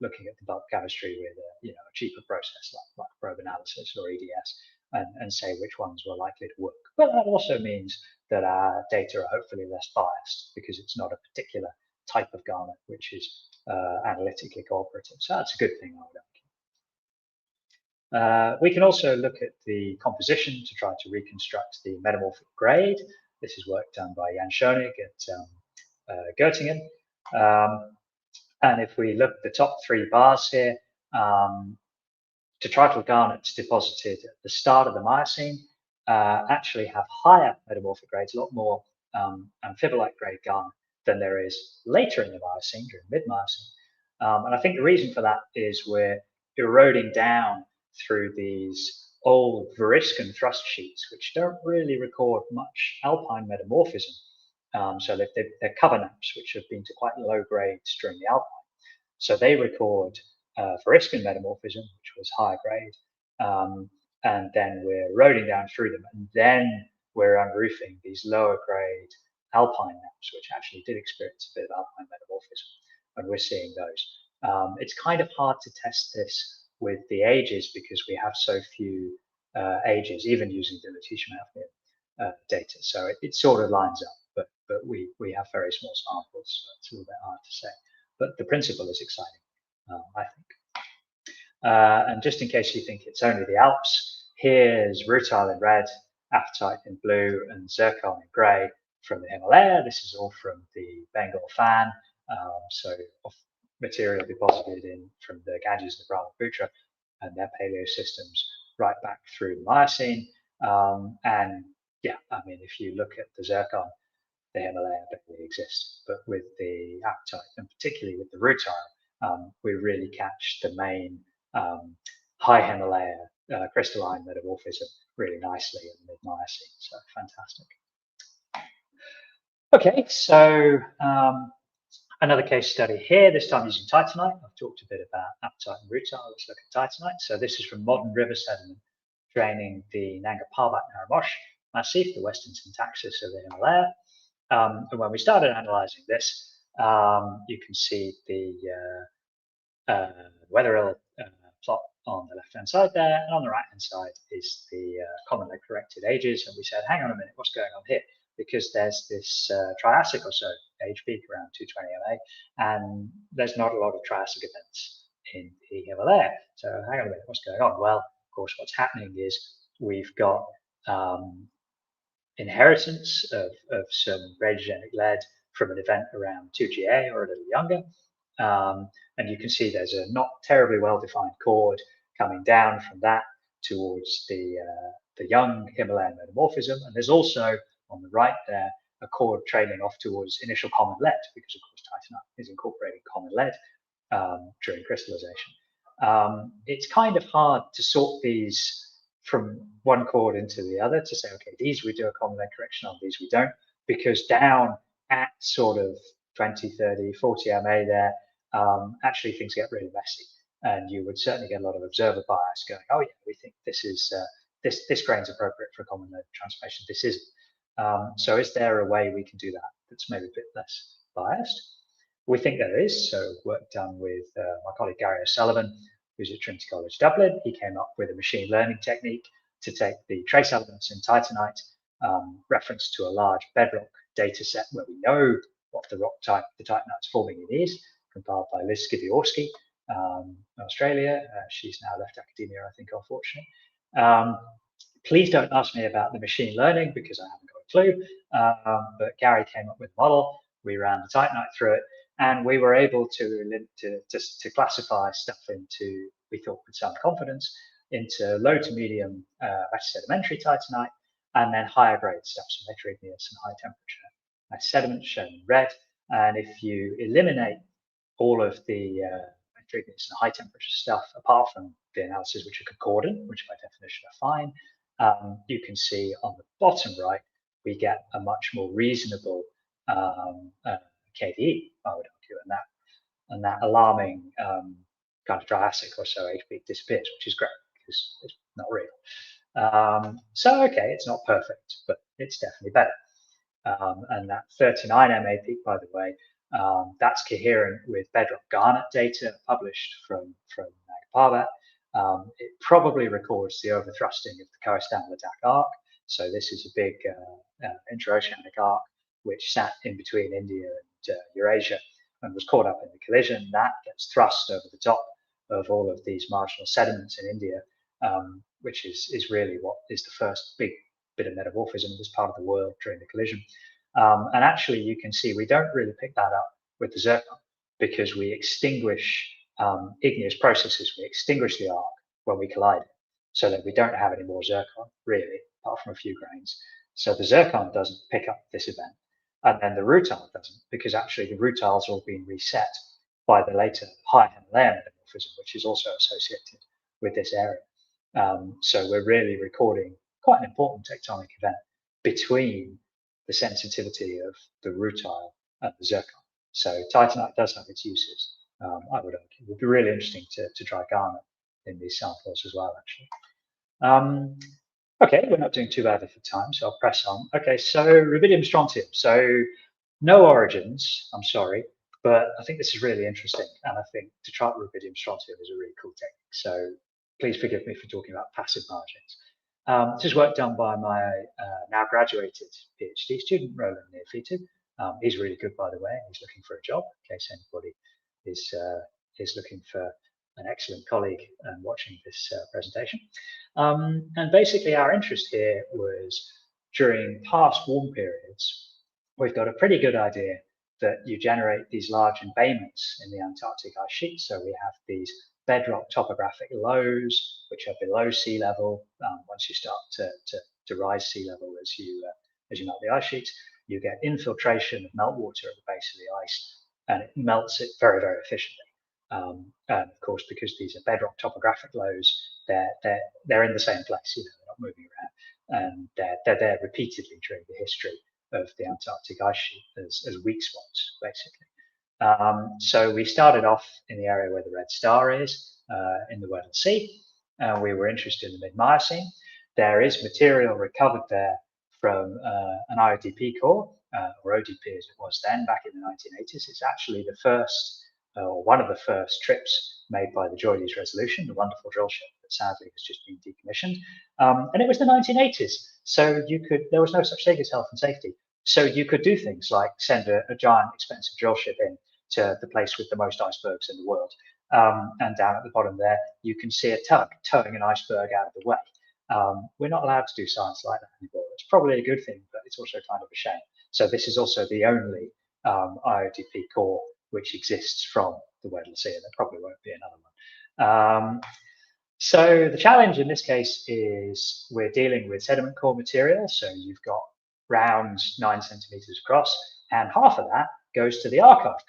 looking at the bulk chemistry with a cheaper process like probe analysis or EDS, and say which ones were likely to work. But that also means that our data are hopefully less biased because it's not a particular type of garnet which is analytically cooperative. So that's a good thing, I would argue. We can also look at the composition to try to reconstruct the metamorphic grade. This is work done by Jan Schoenig at Göttingen. And if we look at the top 3 bars here, detrital garnets deposited at the start of the Miocene actually have higher metamorphic grades, a lot more amphibolite grade garnet than there is later in the Miocene, during mid-Miocene. And I think the reason for that is we're eroding down through these old Variscan thrust sheets, which don't really record much alpine metamorphism. So they're cover naps, which have been to quite low grades during the Alpine. So they record Variscan metamorphism, which was higher grade, and then we're eroding down through them, and then we're unroofing these lower grade alpine naps, which actually did experience a bit of alpine metamorphism, and we're seeing those. It's kind of hard to test this with the ages because we have so few ages, even using the Letitia data. So it sort of lines up, but we have very small samples, so it's a little bit hard to say. But the principle is exciting, I think. And just in case you think it's only the Alps, here's rutile in red, apatite in blue, and zircon in grey from the Himalaya. This is all from the Bengal fan, so material deposited in from the Ganges and the Brahmaputra and their paleo systems right back through the Miocene. And yeah, I mean, if you look at the zircon, the Himalaya barely exists, but with the apatite and particularly with the rutile, we really catch the main high Himalaya crystalline metamorphism really nicely in the mid-Miocene. So fantastic. Okay, so another case study here, this time using titanite. I've talked a bit about apatite and rutile. Let's look at titanite. So this is from modern river sediment draining the Nanga Parbat Naramosh Massif, the western syntaxis of the Himalaya. And when we started analysing this, you can see the weatherill plot on the left-hand side there, and on the right-hand side is the commonly corrected ages. And we said, hang on a minute, what's going on here? Because there's this Triassic or so age peak around 220 MA, and there's not a lot of Triassic events in the Himalaya. So hang on a minute, what's going on? Well, of course, what's happening is we've got inheritance of some radiogenic lead from an event around 2GA or a little younger. And you can see there's a not terribly well-defined chord coming down from that towards the young Himalayan metamorphism. And there's also on the right there a chord trailing off towards initial common lead, because of course titanite is incorporating common lead during crystallization. It's kind of hard to sort these from one chord into the other to say, okay, these we do a common lead correction on, these we don't, because down at sort of 20, 30, 40 MA there, actually things get really messy, and you would certainly get a lot of observer bias going, oh yeah, we think this is this grain's appropriate for a common lead transformation, this isn't. So is there a way we can do that that's maybe a bit less biased? We think there is. So work done with my colleague Gary O'Sullivan, who's at Trinity College Dublin. He came up with a machine learning technique to take the trace elements in titanite, reference to a large bedrock data set where we know what the rock type the titanite's forming in is, compiled by Liz Skibiorski in Australia. She's now left academia, I think, unfortunately. Please don't ask me about the machine learning because I haven't got a clue, but Gary came up with a model. We ran the titanite through it, and we were able to classify stuff into, we thought with some confidence, into low to medium sedimentary titanite, and then higher grade stuff, so heterogeneous and high temperature sediment shown in red. And if you eliminate all of the igneous and high temperature stuff, apart from the analyses which are concordant, which by definition are fine, you can see on the bottom right, we get a much more reasonable KDE, I would argue, and that alarming kind of Triassic or so age peak disappears, which is great because it's not real. So okay, it's not perfect, but it's definitely better. And that 39 MA peak, by the way, that's coherent with bedrock garnet data published from Nag Parbat. It probably records the overthrusting of the Kohistan-Ladakh arc. So this is a big interoceanic arc which sat in between India and Eurasia and was caught up in the collision. That gets thrust over the top of all of these marginal sediments in India, which is really what is the first big bit of metamorphism in this part of the world during the collision. And actually, you can see we don't really pick that up with the zircon because we extinguish igneous processes. We extinguish the arc when we collide it, so that we don't have any more zircon, really, apart from a few grains. So the zircon doesn't pick up this event, and then the rutile doesn't, because actually the rutiles are all being reset by the later high Himalayan metamorphism, which is also associated with this area. So we're really recording quite an important tectonic event between the sensitivity of the rutile and the zircon. So titanite does have its uses. I would argue it would be really interesting to try garnet in these samples as well, actually. Okay, we're not doing too badly for time, so I'll press on. Okay, so rubidium strontium. So no origins, I'm sorry, but I think this is really interesting, and I think to chart rubidium strontium is a really cool technique. So please forgive me for talking about passive margins. This is work done by my now graduated PhD student, Roland Neophytou. He's really good, by the way. He's looking for a job, in case anybody is looking for an excellent colleague and watching this presentation. And basically our interest here was during past warm periods, we've got a pretty good idea that you generate these large embayments in the Antarctic ice sheet. So we have these bedrock topographic lows, which are below sea level. Once you start to rise sea level as you melt the ice sheets, you get infiltration of meltwater at the base of the ice, and it melts it very, very efficiently. And of course, because these are bedrock topographic lows, they're in the same place, they're not moving around, and they're there repeatedly during the history of the Antarctic ice sheet as weak spots, basically. So we started off in the area where the red star is, in the Weddell Sea. We were interested in the mid-Miocene. There is material recovered there from an IODP core, or ODP as it was then, back in the 1980s. It's actually the first, or one of the first trips made by the Joydes Resolution, the wonderful drill ship that sadly has just been decommissioned. And it was the 1980s, so there was no such thing as health and safety. So you could do things like send a giant expensive drill ship in to the place with the most icebergs in the world. And down at the bottom there, you can see a tug towing an iceberg out of the way. We're not allowed to do science like that anymore. It's probably a good thing, but it's also kind of a shame. So this is also the only IODP core which exists from the Weddell Sea, and there probably won't be another one. So the challenge in this case is we're dealing with sediment core material. So you've got round 9 centimeters across, and half of that goes to the archive.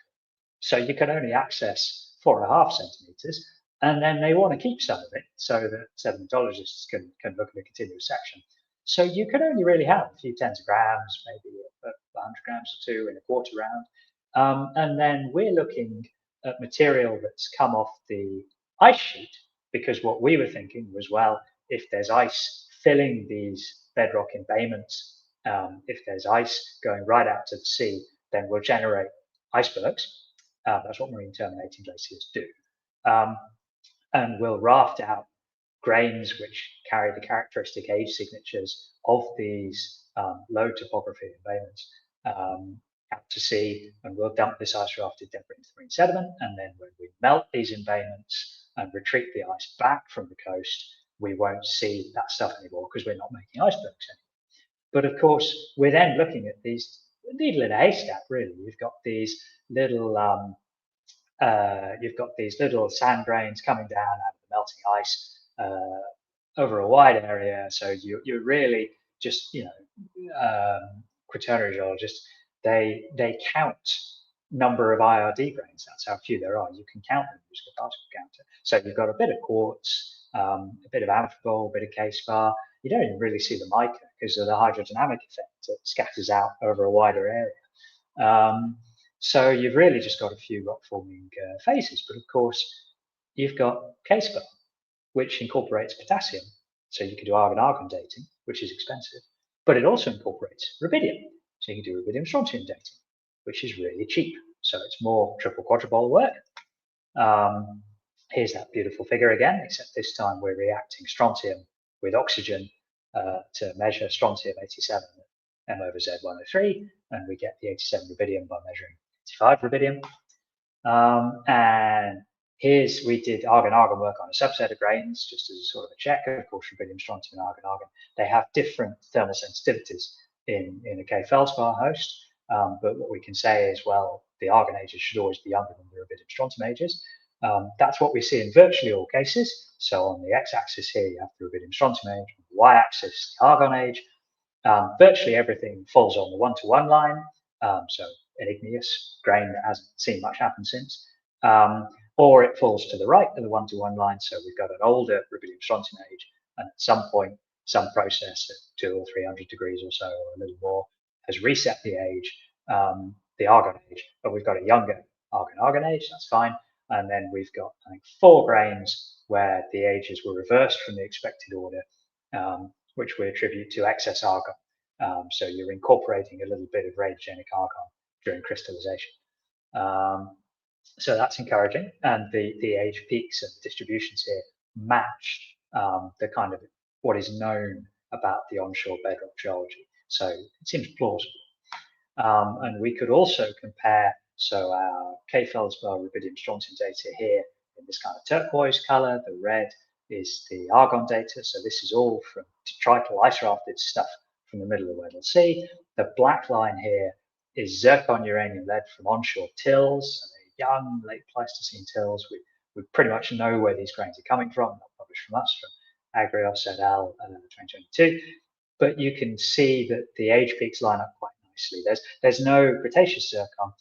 So you can only access 4.5 centimeters, and then they want to keep some of it so that sedimentologists can look at a continuous section. So you can only really have a few tens of grams, maybe 100 grams or two in a quarter round. And then we're looking at material that's come off the ice sheet, because what we were thinking was, well, if there's ice filling these bedrock embayments, if there's ice going right out to the sea, then we'll generate icebergs. That's what marine terminating glaciers do. And we'll raft out grains which carry the characteristic age signatures of these low topography embayments out to sea, and we'll dump this ice rafted debris into marine sediment. And then when we melt these embayments and retreat the ice back from the coast, we won't see that stuff anymore because we're not making icebergs anymore. But of course, we're then looking at these needle in a haystack, really. You've got these little sand grains coming down out of the melting ice over a wide area. So you're really just, quaternary geologists, they count number of IRD grains. That's how few there are. You can count them using a particle counter. So you've got a bit of quartz, a bit of amphibole, a bit of K-spar. You don't even really see the mica because of the hydrodynamic effect. It scatters out over a wider area. So you've really just got a few rock-forming phases. But of course, you've got K-spar, which incorporates potassium. So you can do argon-argon dating, which is expensive. But it also incorporates rubidium. So you can do rubidium-strontium dating, which is really cheap. So it's more triple quadrupole work. Here's that beautiful figure again, except this time we're reacting strontium with oxygen to measure strontium 87 at M/Z103, and we get the 87 rubidium by measuring 85 rubidium. And here's, we did argon-argon work on a subset of grains, just as a sort of a check. Of course, rubidium, strontium, and argon-argon, they have different thermal sensitivities in a K-feldspar host. But what we can say is, well, the argon ages should always be younger than the rubidium strontium ages. That's what we see in virtually all cases. So on the x-axis here, you have the rubidium strontium age, on the y-axis, the argon age. Virtually everything falls on the 1-to-1 line. So an igneous grain that hasn't seen much happen since. Or it falls to the right of the 1-to-1 line. So we've got an older rubidium strontium age, and at some point, some process at 200 or 300 degrees or so, or a little more, has reset the age, the argon age, but we've got a younger argon-argon age, that's fine. And then we've got, I think, 4 grains where the ages were reversed from the expected order, which we attribute to excess argon. So you're incorporating a little bit of radiogenic argon during crystallization. So that's encouraging. And the age peaks and distributions here match the kind of what is known about the onshore bedrock geology. So it seems plausible. And we could also compare, so our K-feldspar rubidium strontium data here in this kind of turquoise color, the red is the argon data. So this is all from detrital ice-rafted stuff from the middle of the Weddell Sea. The black line here is zircon uranium lead from onshore tills, so they're young late Pleistocene tills. We pretty much know where these grains are coming from, not published from us, from Agrios et al. 2022. But you can see that the age peaks line up quite nicely. There's no Cretaceous zircon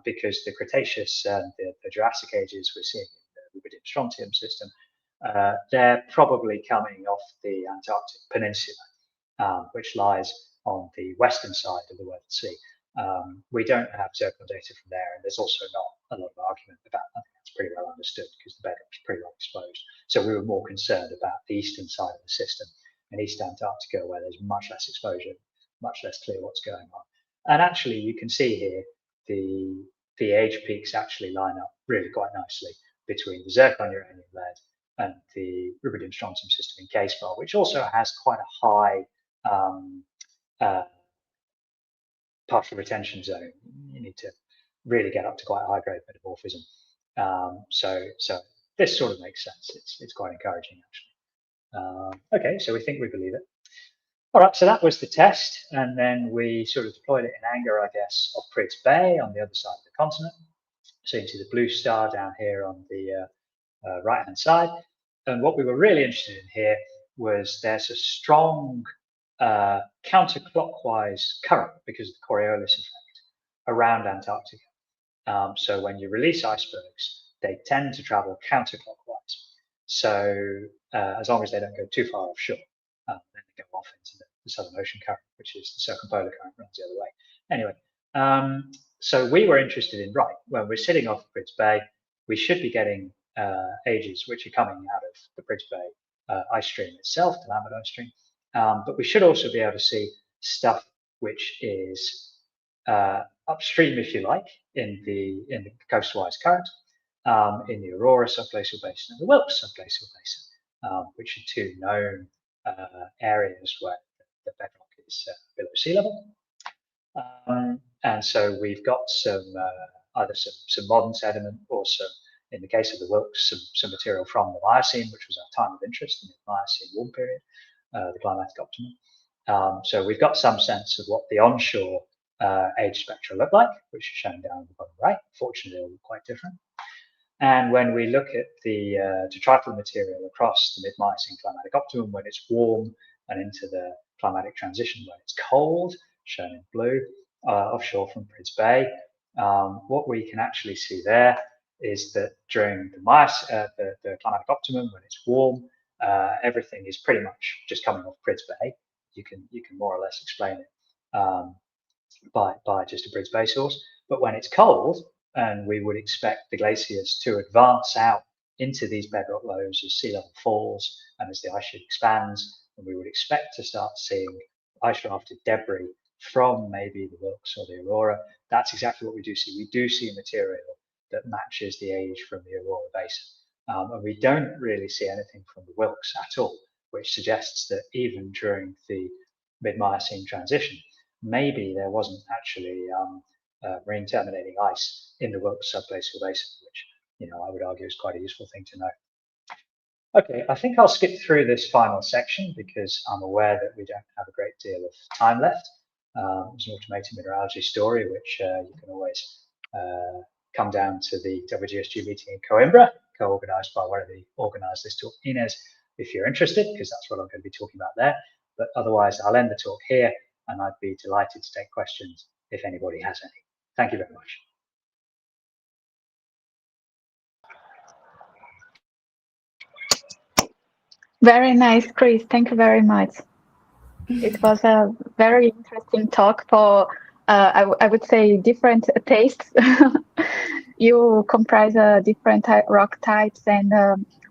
because the Cretaceous and the Jurassic ages we're seeing in the rubidium strontium system, they're probably coming off the Antarctic Peninsula, which lies on the western side of the Weddell Sea. We don't have zircon data from there, and there's also not a lot of argument about that. I think that's pretty well understood because the bedrock's pretty well exposed. So we were more concerned about the eastern side of the system in East Antarctica, where there's much less exposure, much less clear what's going on. And actually, you can see here the age peaks actually line up really quite nicely between the zircon uranium lead and the rubidium strontium system in K-spar, which also has quite a high partial retention zone. You need to really get up to quite high grade metamorphism. So this sort of makes sense. It's quite encouraging, actually. Okay, so we think we believe it. All right, so that was the test, and then we sort of deployed it in anger, I guess, off Pridd's Bay on the other side of the continent. So you can see the blue star down here on the right-hand side. And what we were really interested in here was there's a strong counterclockwise current because of the Coriolis effect around Antarctica. So when you release icebergs, they tend to travel counterclockwise. So as long as they don't go too far offshore, then they go off into the Southern Ocean current, which is the circumpolar current runs the other way. Anyway, so we were interested in, right, when we're sitting off Pridd's Bay, we should be getting ages which are coming out of the Pridd's Bay ice stream itself, the Lambert ice stream. But we should also be able to see stuff which is upstream, if you like, in the coastwise current, in the Aurora subglacial basin and the Wilkes subglacial basin, which are two known areas where the bedrock is below sea level. And so we've got some either some modern sediment or some, in the case of the Wilkes, some material from the Miocene, which was our time of interest in the Miocene warm period, the climatic optimum. So we've got some sense of what the onshore age spectra look like, which is shown down the bottom right. Fortunately, they'll look quite different. And when we look at the detrital material across the mid-Miocene climatic optimum, when it's warm, and into the climatic transition when it's cold, shown in blue, offshore from Pridd's Bay, what we can actually see there is that during the climatic optimum, when it's warm, everything is pretty much just coming off Pridd's Bay. You can more or less explain it by just a Pridd's Bay source. But when it's cold, and we would expect the glaciers to advance out into these bedrock lows as sea level falls and as the ice sheet expands, and we would expect to start seeing ice rafted debris from maybe the Wilkes or the Aurora. That's exactly what we do see. We do see material that matches the age from the Aurora Basin. And we don't really see anything from the Wilkes at all, which suggests that even during the mid-Miocene transition, maybe there wasn't actually marine terminating ice in the Wilkes subglacial basin, which I would argue is quite a useful thing to know. Okay, I think I'll skip through this final section because I'm aware that we don't have a great deal of time left. It's an automated mineralogy story, which you can always come down to the WGSG meeting in Coimbra, co-organized by one of the organizers this talk, Inez, if you're interested, because that's what I'm going to be talking about there. But otherwise, I'll end the talk here, and I'd be delighted to take questions if anybody has any. Thank you very much. Very nice, Chris. Thank you very much. It was a very interesting talk for, I would say, different tastes. You comprise different rock types, and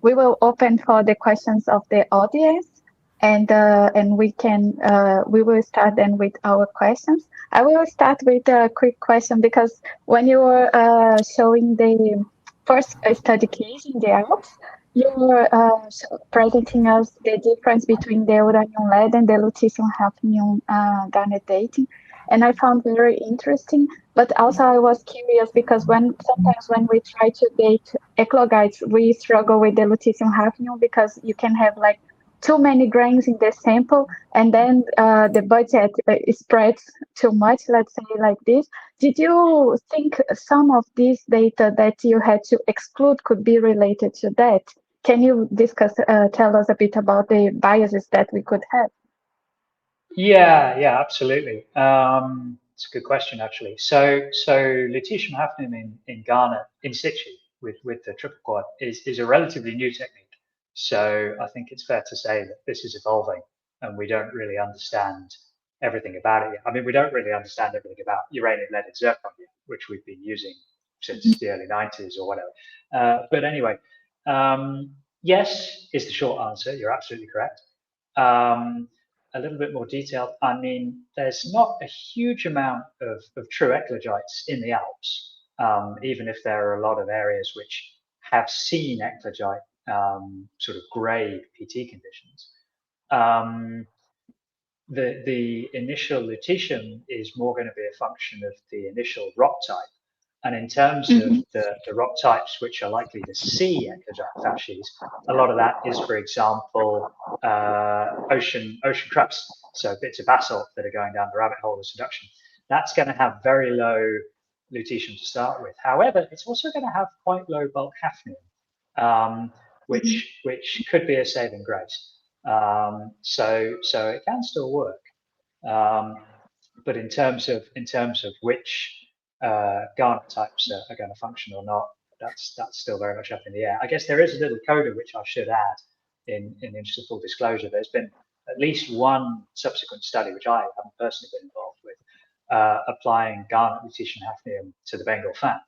we will open for the questions of the audience, and we will start then with our questions. I will start with a quick question because when you were showing the first study case in the Alps, you were presenting us the difference between the uranium lead and the lutetium hafnium garnet dating, and I found very interesting. But also I was curious because sometimes when we try to date eclogites, we struggle with the lutetium hafnium because you can have like too many grains in the sample, and then the budget spreads too much, let's say like this. Did you think some of these data that you had to exclude could be related to that? Can you tell us a bit about the biases that we could have? Yeah, absolutely. It's a good question, actually. So lutetium hafnium in garnet in situ with the triple quad is a relatively new technique. So I think it's fair to say that this is evolving, and we don't really understand everything about it yet. I mean, we don't really understand everything about uranium, lead, and zircon yet, which we've been using since the early 90s or whatever. But anyway, yes is the short answer. You're absolutely correct. A little bit more detailed. I mean, there's not a huge amount of true eclogites in the Alps, even if there are a lot of areas which have seen eclogite sort of grade PT conditions. The initial lutetium is more going to be a function of the initial rock type. And in terms of the rock types which are likely to see eclogite facies, a lot of that is, for example, ocean crust, so bits of basalt that are going down the rabbit hole of subduction. That's going to have very low lutetium to start with. However, it's also going to have quite low bulk hafnium, which could be a saving grace. So it can still work. But in terms of which garnet types are going to function or not, that's still very much up in the air. I guess there is a little coda which I should add in the interest of full disclosure. There's been at least one subsequent study, which I haven't personally been involved with, applying garnet lutetium hafnium to the Bengal fan.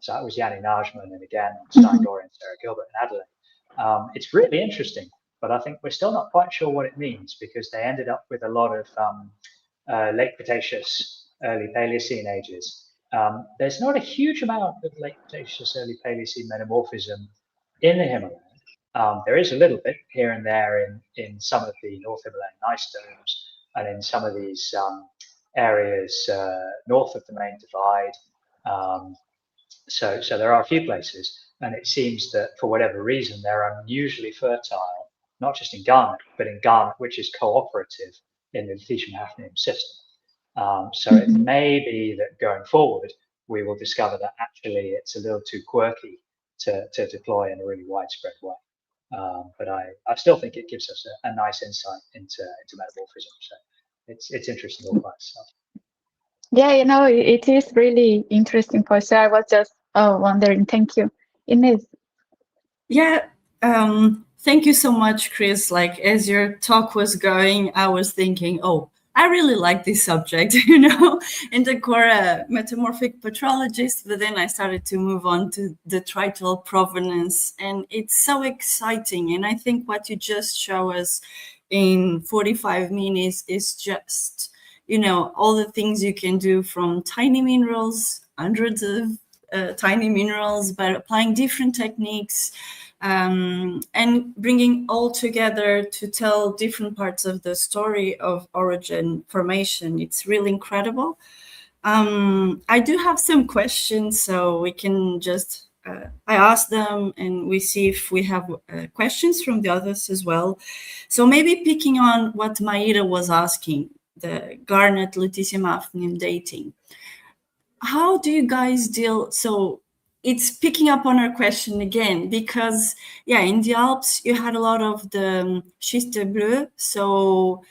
So that was Yanni Najman and again Stein Gore and Sarah Gilbert in Adelaide. It's really interesting, but I think we're still not quite sure what it means because they ended up with a lot of late Cretaceous, early Paleocene ages. There's not a huge amount of late Cretaceous, early Paleocene metamorphism in the Himalaya. There is a little bit here and there in some of the North Himalayan ice domes and in some of these areas north of the main divide. So there are a few places, and it seems that for whatever reason they're unusually fertile, not just in garnet, but in garnet, which is cooperative in the lutetium hafnium system. So it may be that going forward, we will discover that actually it's a little too quirky to deploy in a really widespread way. But I still think it gives us a nice insight into metamorphism. So it's interesting all by itself. Yeah, it is really interesting for sure. I was just wondering. Thank you, Ines. Yeah, thank you so much, Chris. Like, as your talk was going, I was thinking, oh, I really like this subject, and the core metamorphic petrologist, but then I started to move on to the detrital provenance, and it's so exciting. And I think what you just show us in 45 minutes is just, all the things you can do from tiny minerals, hundreds of tiny minerals, but applying different techniques, and bringing all together to tell different parts of the story of origin formation. It's really incredible. I do have some questions, so we can just I ask them and we see if we have questions from the others as well. So maybe picking on what Maida was asking, the garnet lutetium hafnium dating. How do you guys deal? So it's picking up on our question again, because in the Alps you had a lot of the schiste bleu, so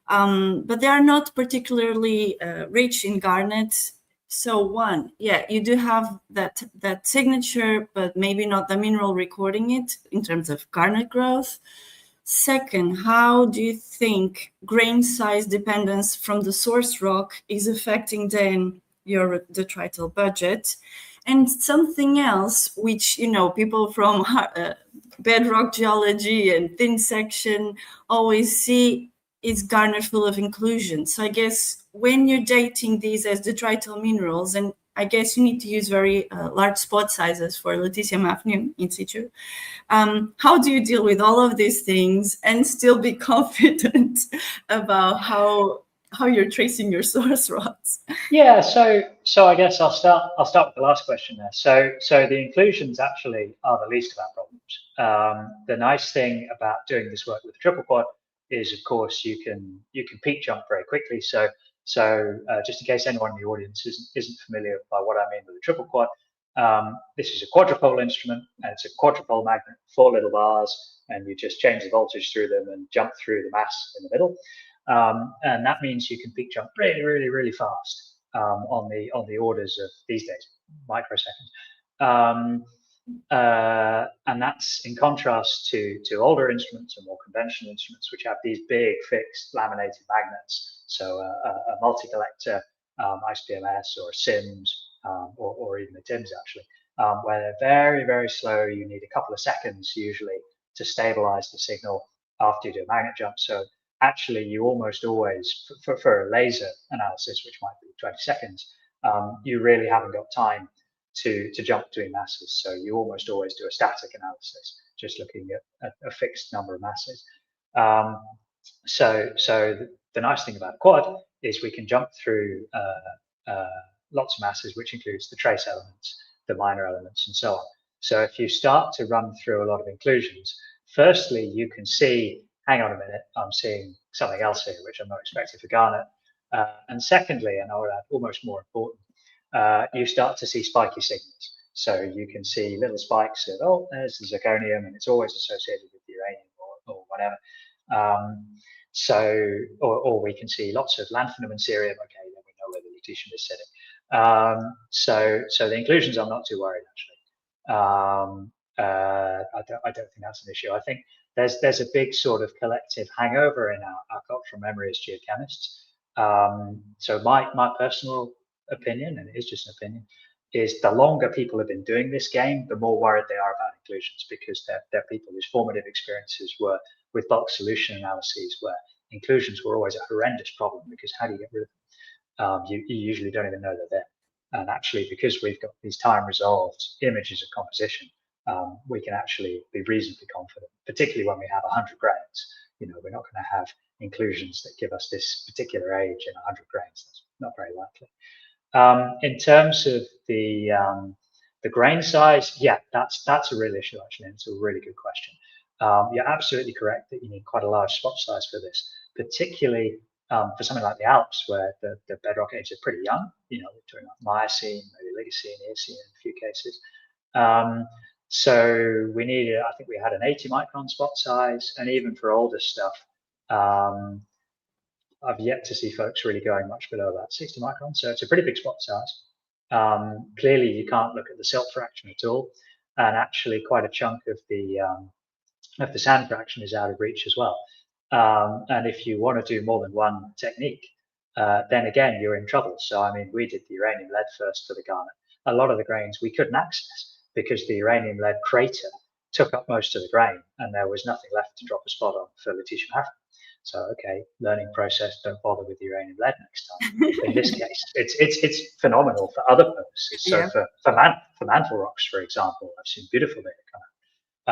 but they are not particularly rich in garnet. So you do have that signature, but maybe not the mineral recording it in terms of garnet growth. Second, how do you think grain size dependence from the source rock is affecting then your detrital budget? And something else, which people from bedrock geology and thin section always see, is garnet full of inclusion. So I guess when you're dating these as detrital minerals, and I guess you need to use very large spot sizes for lutetium hafnium in situ. How do you deal with all of these things and still be confident about how you're tracing your source rocks? Yeah, so I guess I'll start with the last question there. So the inclusions actually are the least of our problems. The nice thing about doing this work with the triple quad is, of course, you can peak jump very quickly. So just in case anyone in the audience isn't familiar by what I mean with the triple quad, this is a quadrupole instrument, and it's a quadrupole magnet, 4 little bars, and you just change the voltage through them and jump through the mass in the middle. And that means you can peak jump really, really, really fast on the orders of these days, microseconds. And that's in contrast to older instruments and more conventional instruments, which have these big fixed laminated magnets. So a multi-collector ICP-MS or a SIMS or even a TIMS actually, where they're very, very slow. You need a couple of seconds usually to stabilize the signal after you do a magnet jump. So actually you almost always, for a laser analysis, which might be 20 seconds, you really haven't got time to jump between masses. So you almost always do a static analysis, just looking at a fixed number of masses. So the nice thing about a quad is we can jump through lots of masses, which includes the trace elements, the minor elements, and so on. So if you start to run through a lot of inclusions, firstly, you can see, hang on a minute, I'm seeing something else here, which I'm not expecting for garnet. And secondly, and I would add almost more important, you start to see spiky signals. So you can see little spikes of, oh, there's the zirconium, and it's always associated with uranium or whatever. Or we can see lots of lanthanum and cerium. Okay, then we know where the lutetium is sitting. So the inclusions, I'm not too worried actually. I don't think that's an issue. I think there's a big sort of collective hangover in our cultural memory as geochemists. So my personal opinion, and it is just an opinion, is the longer people have been doing this game, the more worried they are about inclusions, because they're people whose formative experiences were with bulk solution analyses where inclusions were always a horrendous problem, because how do you get rid of them? You usually don't even know they're there. And actually, because we've got these time resolved images of composition, we can actually be reasonably confident, particularly when we have 100 grains. We're not going to have inclusions that give us this particular age in 100 grains. That's not very likely. In terms of the grain size, yeah, that's a real issue actually, and it's a really good question. You're absolutely correct that you need quite a large spot size for this, particularly for something like the Alps, where the bedrock ages are pretty young. We're talking about Miocene, maybe Oligocene, Eocene in a few cases. So we needed, I think we had an 80 micron spot size, and even for older stuff, I've yet to see folks really going much below about 60 microns, so it's a pretty big spot size. Clearly, you can't look at the silt fraction at all, and actually quite a chunk of the sand fraction is out of reach as well. And if you want to do more than one technique, then again, you're in trouble. So, I mean, we did the uranium lead first for the garnet. A lot of the grains we couldn't access because the uranium lead crater took up most of the grain and there was nothing left to drop a spot on for lutetium hafnium. So, okay, learning process, don't bother with the uranium lead next time. In this case, it's phenomenal for other purposes. So for mantle rocks, for example, I've seen beautiful data come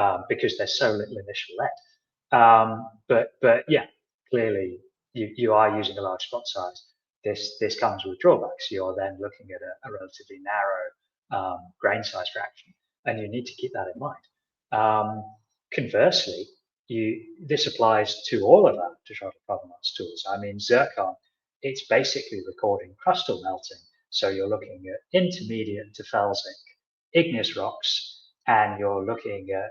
out because there's so little initial lead. But yeah, clearly you are using a large spot size. This comes with drawbacks. You're then looking at a relatively narrow grain size fraction, and you need to keep that in mind. Conversely, this applies to all of our Detrital provenance tools. I mean, zircon, it's basically recording crustal melting. So you're looking at intermediate to felsic igneous rocks, and you're looking at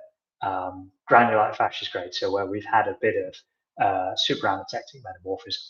granulite fascious grade, so where we've had a bit of superanatectic metamorphism.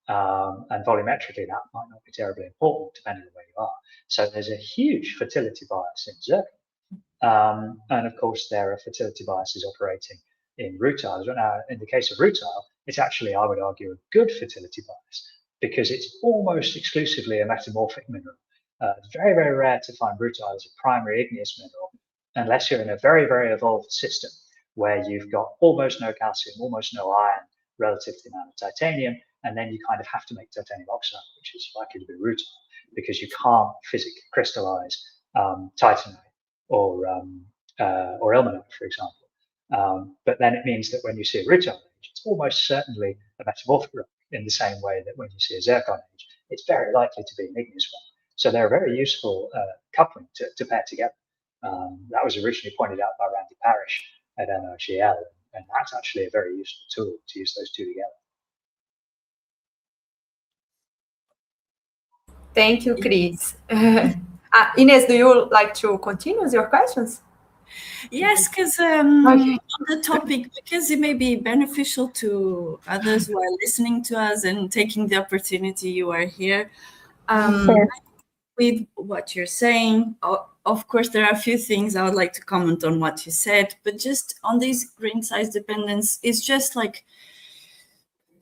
And volumetrically, that might not be terribly important depending on where you are. So there's a huge fertility bias in zircon. And of course, there are fertility biases operating in rutile. Now, in the case of rutile, it's actually, I would argue, a good fertility bias because it's almost exclusively a metamorphic mineral. It's very, very rare to find rutile as a primary igneous mineral unless you're in a very, very evolved system where you've got almost no calcium, almost no iron relative to the amount of titanium, and then you kind of have to make titanium oxide, which is likely to be rutile because you can't physically crystallize titanite or ilmenite, for example. But then it means that when you see a rutile age, it's almost certainly a metamorphic rock in the same way that when you see a zircon age, it's very likely to be an igneous one. So they're a very useful coupling to pair together. That was originally pointed out by Randy Parrish at NRGL, and that's actually a very useful tool to use those two together. Thank you, Chris. Ines, do you like to continue with your questions? Yes, because on the topic, because it may be beneficial to others who are listening to us and taking the opportunity you are here. With what you're saying, of course, there are a few things I would like to comment on what you said, but just on this grain size dependence, it's just like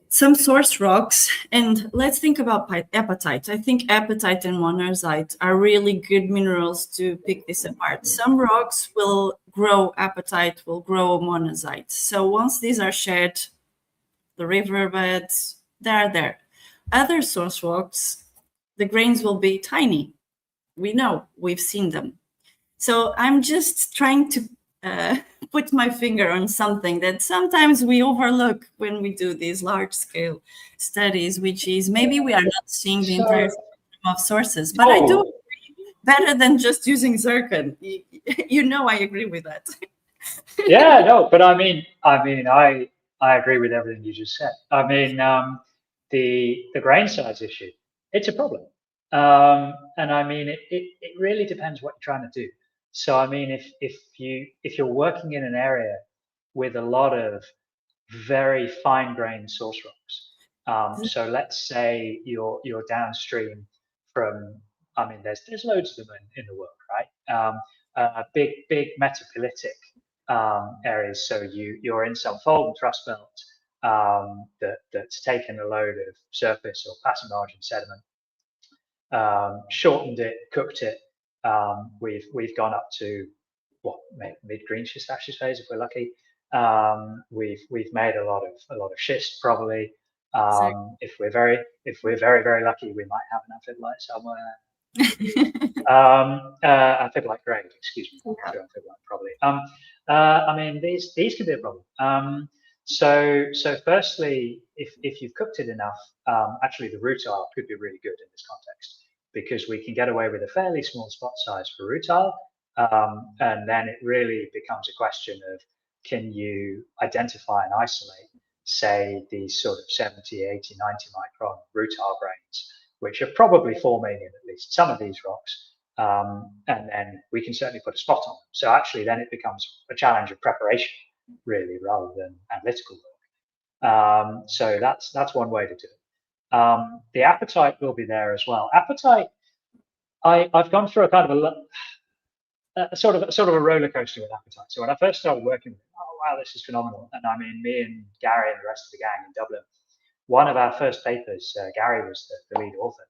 some source rocks, and let's think about apatite. I think apatite and monazite are really good minerals to pick this apart. Some rocks will grow apatite, will grow monazite. So once these are shared, the riverbeds, they're there. Other source rocks, the grains will be tiny. We know, we've seen them. So I'm just trying to put my finger on something that sometimes we overlook when we do these large-scale studies, which is maybe we are not seeing the entire spectrum of sources. But I do agree, better than just using zircon. You know, I agree with that. Yeah, no, but I mean, I agree with everything you just said. I mean, the grain size issue, it's a problem. And I mean, it really depends what you're trying to do. So, I mean, if you're working in an area with a lot of very fine-grained source rocks, so let's say you're downstream from, I mean, there's loads of them in the world, right? Big metaphylitic areas. So you're in some fold and thrust belt that's taken a load of surface or passing margin sediment. Shortened it, cooked it. We've gone up to what, mid-green schistous phase if we're lucky. We've made a lot of schist probably. If we're very lucky, we might have an amphibolite somewhere. Amphibolite grade, excuse me, not true amphibolite probably. I mean, these could be a problem. So firstly, if you've cooked it enough, actually the rutile could be really good in this context because we can get away with a fairly small spot size for rutile, and then it really becomes a question of can you identify and isolate, say, these sort of 70, 80, 90 micron rutile grains, which are probably forming in at least some of these rocks, and then we can certainly put a spot on them. So actually then it becomes a challenge of preparation, really, rather than analytical work. So that's one way to do it. The apatite will be there as well. Apatite, I've gone through a kind of a sort of a roller coaster with apatite. So when I first started working with it, oh wow, this is phenomenal. And I mean, me and Gary and the rest of the gang in Dublin, one of our first papers, Gary was the lead author.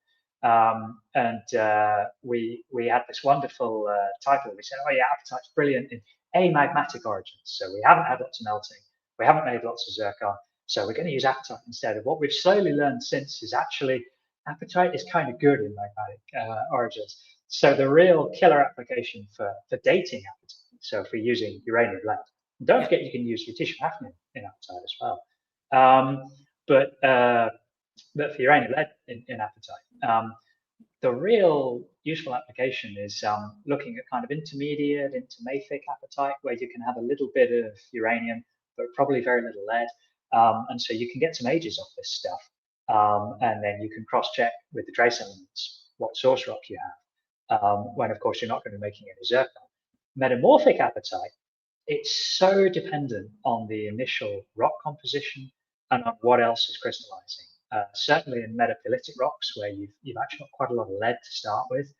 We had this wonderful title. We said, oh yeah, apatite's brilliant in amagmatic origins. So we haven't had lots of melting. We haven't made lots of zircon. So we're going to use apatite instead. And what we've slowly learned since is actually apatite is kind of good in magmatic origins. So the real killer application for dating apatite, so if we're using uranium lead, don't forget you can use lutetium hafnium in apatite as well. But for uranium lead in apatite, the real useful application is looking at kind of intermediate, intermafic apatite, where you can have a little bit of uranium, but probably very little lead. And so you can get some ages off this stuff. And then you can cross-check with the trace elements what source rock you have. When of course you're not going to be making any zircon. Metamorphic apatite, it's so dependent on the initial rock composition and on what else is crystallizing. Certainly in metaphylitic rocks, where you've actually got quite a lot of lead to start with,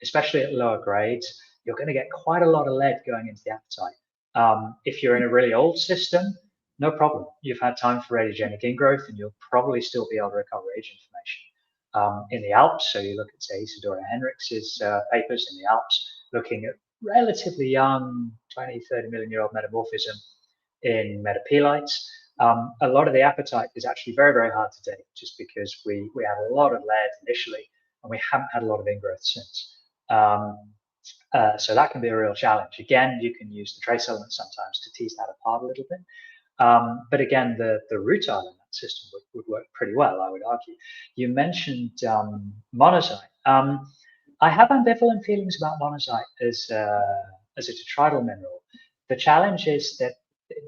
especially at lower grades, you're going to get quite a lot of lead going into the apatite. If you're in a really old system, no problem. You've had time for radiogenic ingrowth, and you'll probably still be able to recover age information. In the Alps, so you look at, say, Isidora Henriks's papers in the Alps, looking at relatively young, 20, 30 million year old metamorphism in metapelites. A lot of the apatite is actually very, very hard to date, just because we had a lot of lead initially, and we haven't had a lot of ingrowth since. So that can be a real challenge. Again, you can use the trace elements sometimes to tease that apart a little bit. But again, the rutile in that system would work pretty well, I would argue. You mentioned monazite. I have ambivalent feelings about monazite as a detrital mineral. The challenge is that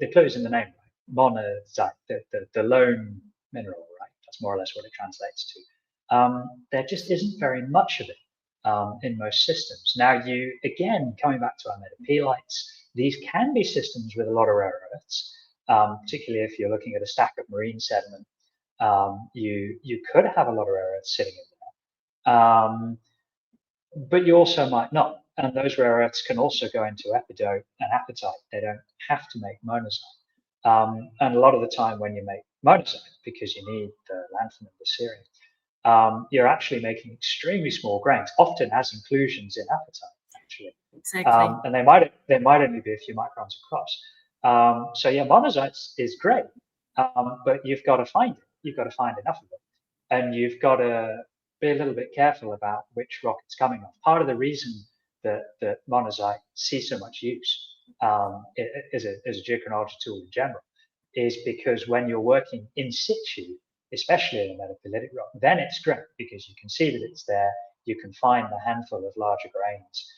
the clue is in the name, right? Monazite, the lone mineral, right? That's more or less what it translates to. There just isn't very much of it in most systems. Now, again, coming back to our metapelites, these can be systems with a lot of rare earths. Particularly if you're looking at a stack of marine sediment, you could have a lot of rare earths sitting in there, but you also might not. And those rare earths can also go into epidote and apatite. They don't have to make monazite. And a lot of the time when you make monazite, because you need the lanthanum and the cerium, you're actually making extremely small grains, often as inclusions in apatite, actually. Exactly. And they might only be a few microns across. So yeah, monazite is great, but you've got to find it. You've got to find enough of it, and you've got to be a little bit careful about which rock it's coming off. Part of the reason that monazite sees so much use as a geochronology tool in general is because when you're working in situ, especially in a metaphylitic rock, then it's great because you can see that it's there. You can find a handful of larger grains.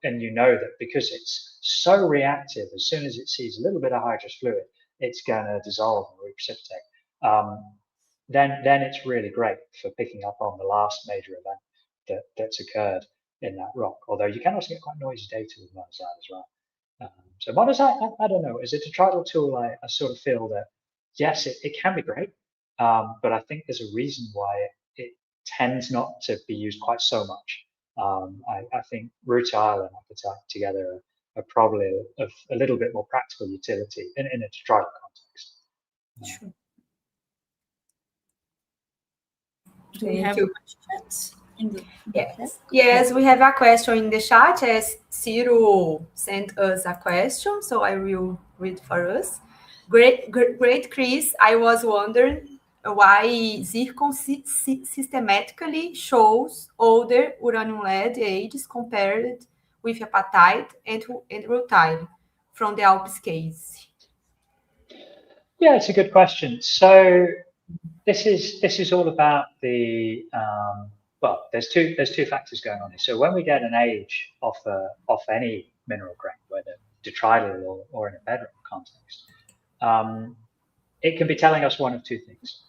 And you know that because it's so reactive, as soon as it sees a little bit of hydrous fluid, it's going to dissolve and reprecipitate. Then it's really great for picking up on the last major event that's occurred in that rock. Although you can also get quite noisy data with monazite as well. So monazite, I don't know, as a detrital tool, I sort of feel that, yes, it can be great, but I think there's a reason why it tends not to be used quite so much. I think rutile and apatite together are probably of a little bit more practical utility in a detrital context. Sure. Do we have questions? Yes, we have a question in the chat. As Ciro sent us a question, so I will read for us. Great, Chris. I was wondering why zircon systematically shows older uranium lead ages compared with apatite and rutile from the Alps case. Yeah, it's a good question. So this is all about the well, there's two factors going on here. So when we get an age off any mineral grain, whether detrital or in a bedrock context, it can be telling us one of two things.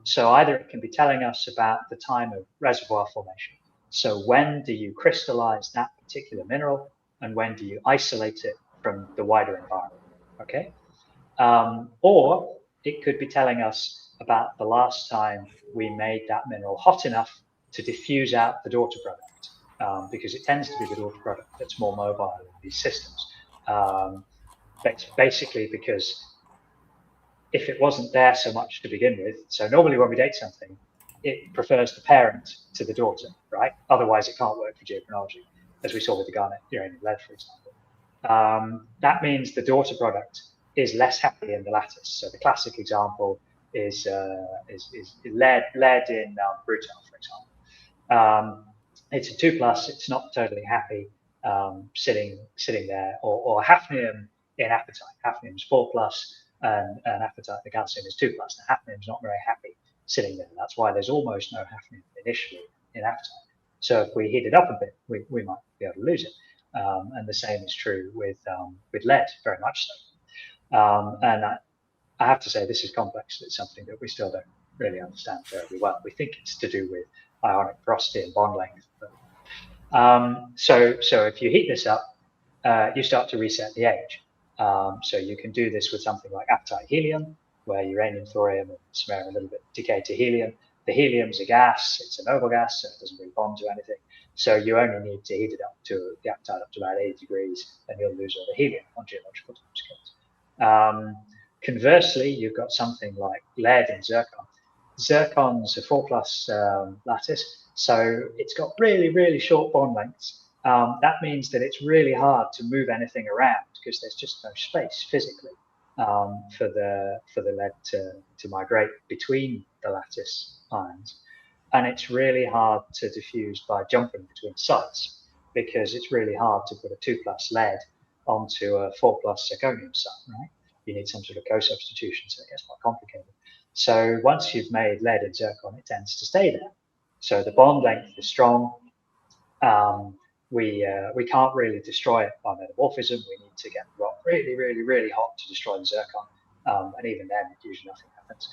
So either it can be telling us about the time of reservoir formation. So when do you crystallize that particular mineral, and when do you isolate it from the wider environment? Okay. Or it could be telling us about the last time we made that mineral hot enough to diffuse out the daughter product, because it tends to be the daughter product that's more mobile in these systems. Basically because if it wasn't there so much to begin with, so normally when we date something, it prefers the parent to the daughter, right? Otherwise it can't work for geochronology, as we saw with the garnet, uranium, lead, for example. That means the daughter product is less happy in the lattice. So the classic example is lead in rutile, for example. It's a 2+, it's not totally happy sitting there, or hafnium in apatite. Hafnium is 4+, and apatite, the calcium, is 2+. The hafnium is not very happy sitting there. That's why there's almost no hafnium initially in apatite. So if we heat it up a bit, we might be able to lose it. And the same is true with lead, very much so. And I have to say, this is complex. It's something that we still don't really understand terribly well. We think it's to do with ionic porosity and bond length. But, so if you heat this up, you start to reset the age. So you can do this with something like apatite helium, where uranium, thorium, and samarium a little bit decay to helium. The helium's a gas, it's a noble gas, so it doesn't really bond to anything. So you only need to heat it up to the apatite up to about 80 degrees, and you'll lose all the helium on geological timescales. Conversely, you've got something like lead in zircon. Zircon's a 4+ lattice, so it's got really, really short bond lengths. That means that it's really hard to move anything around because there's just no space physically for the lead to migrate between the lattice ions. And it's really hard to diffuse by jumping between sites, because it's really hard to put a 2+ lead onto a 4+ zirconium site, right? You need some sort of co-substitution, so it gets quite complicated. So once you've made lead in zircon, it tends to stay there. So the bond length is strong. We can't really destroy it by metamorphism. We need to get the rock really, really, really hot to destroy the zircon. And even then, usually nothing happens.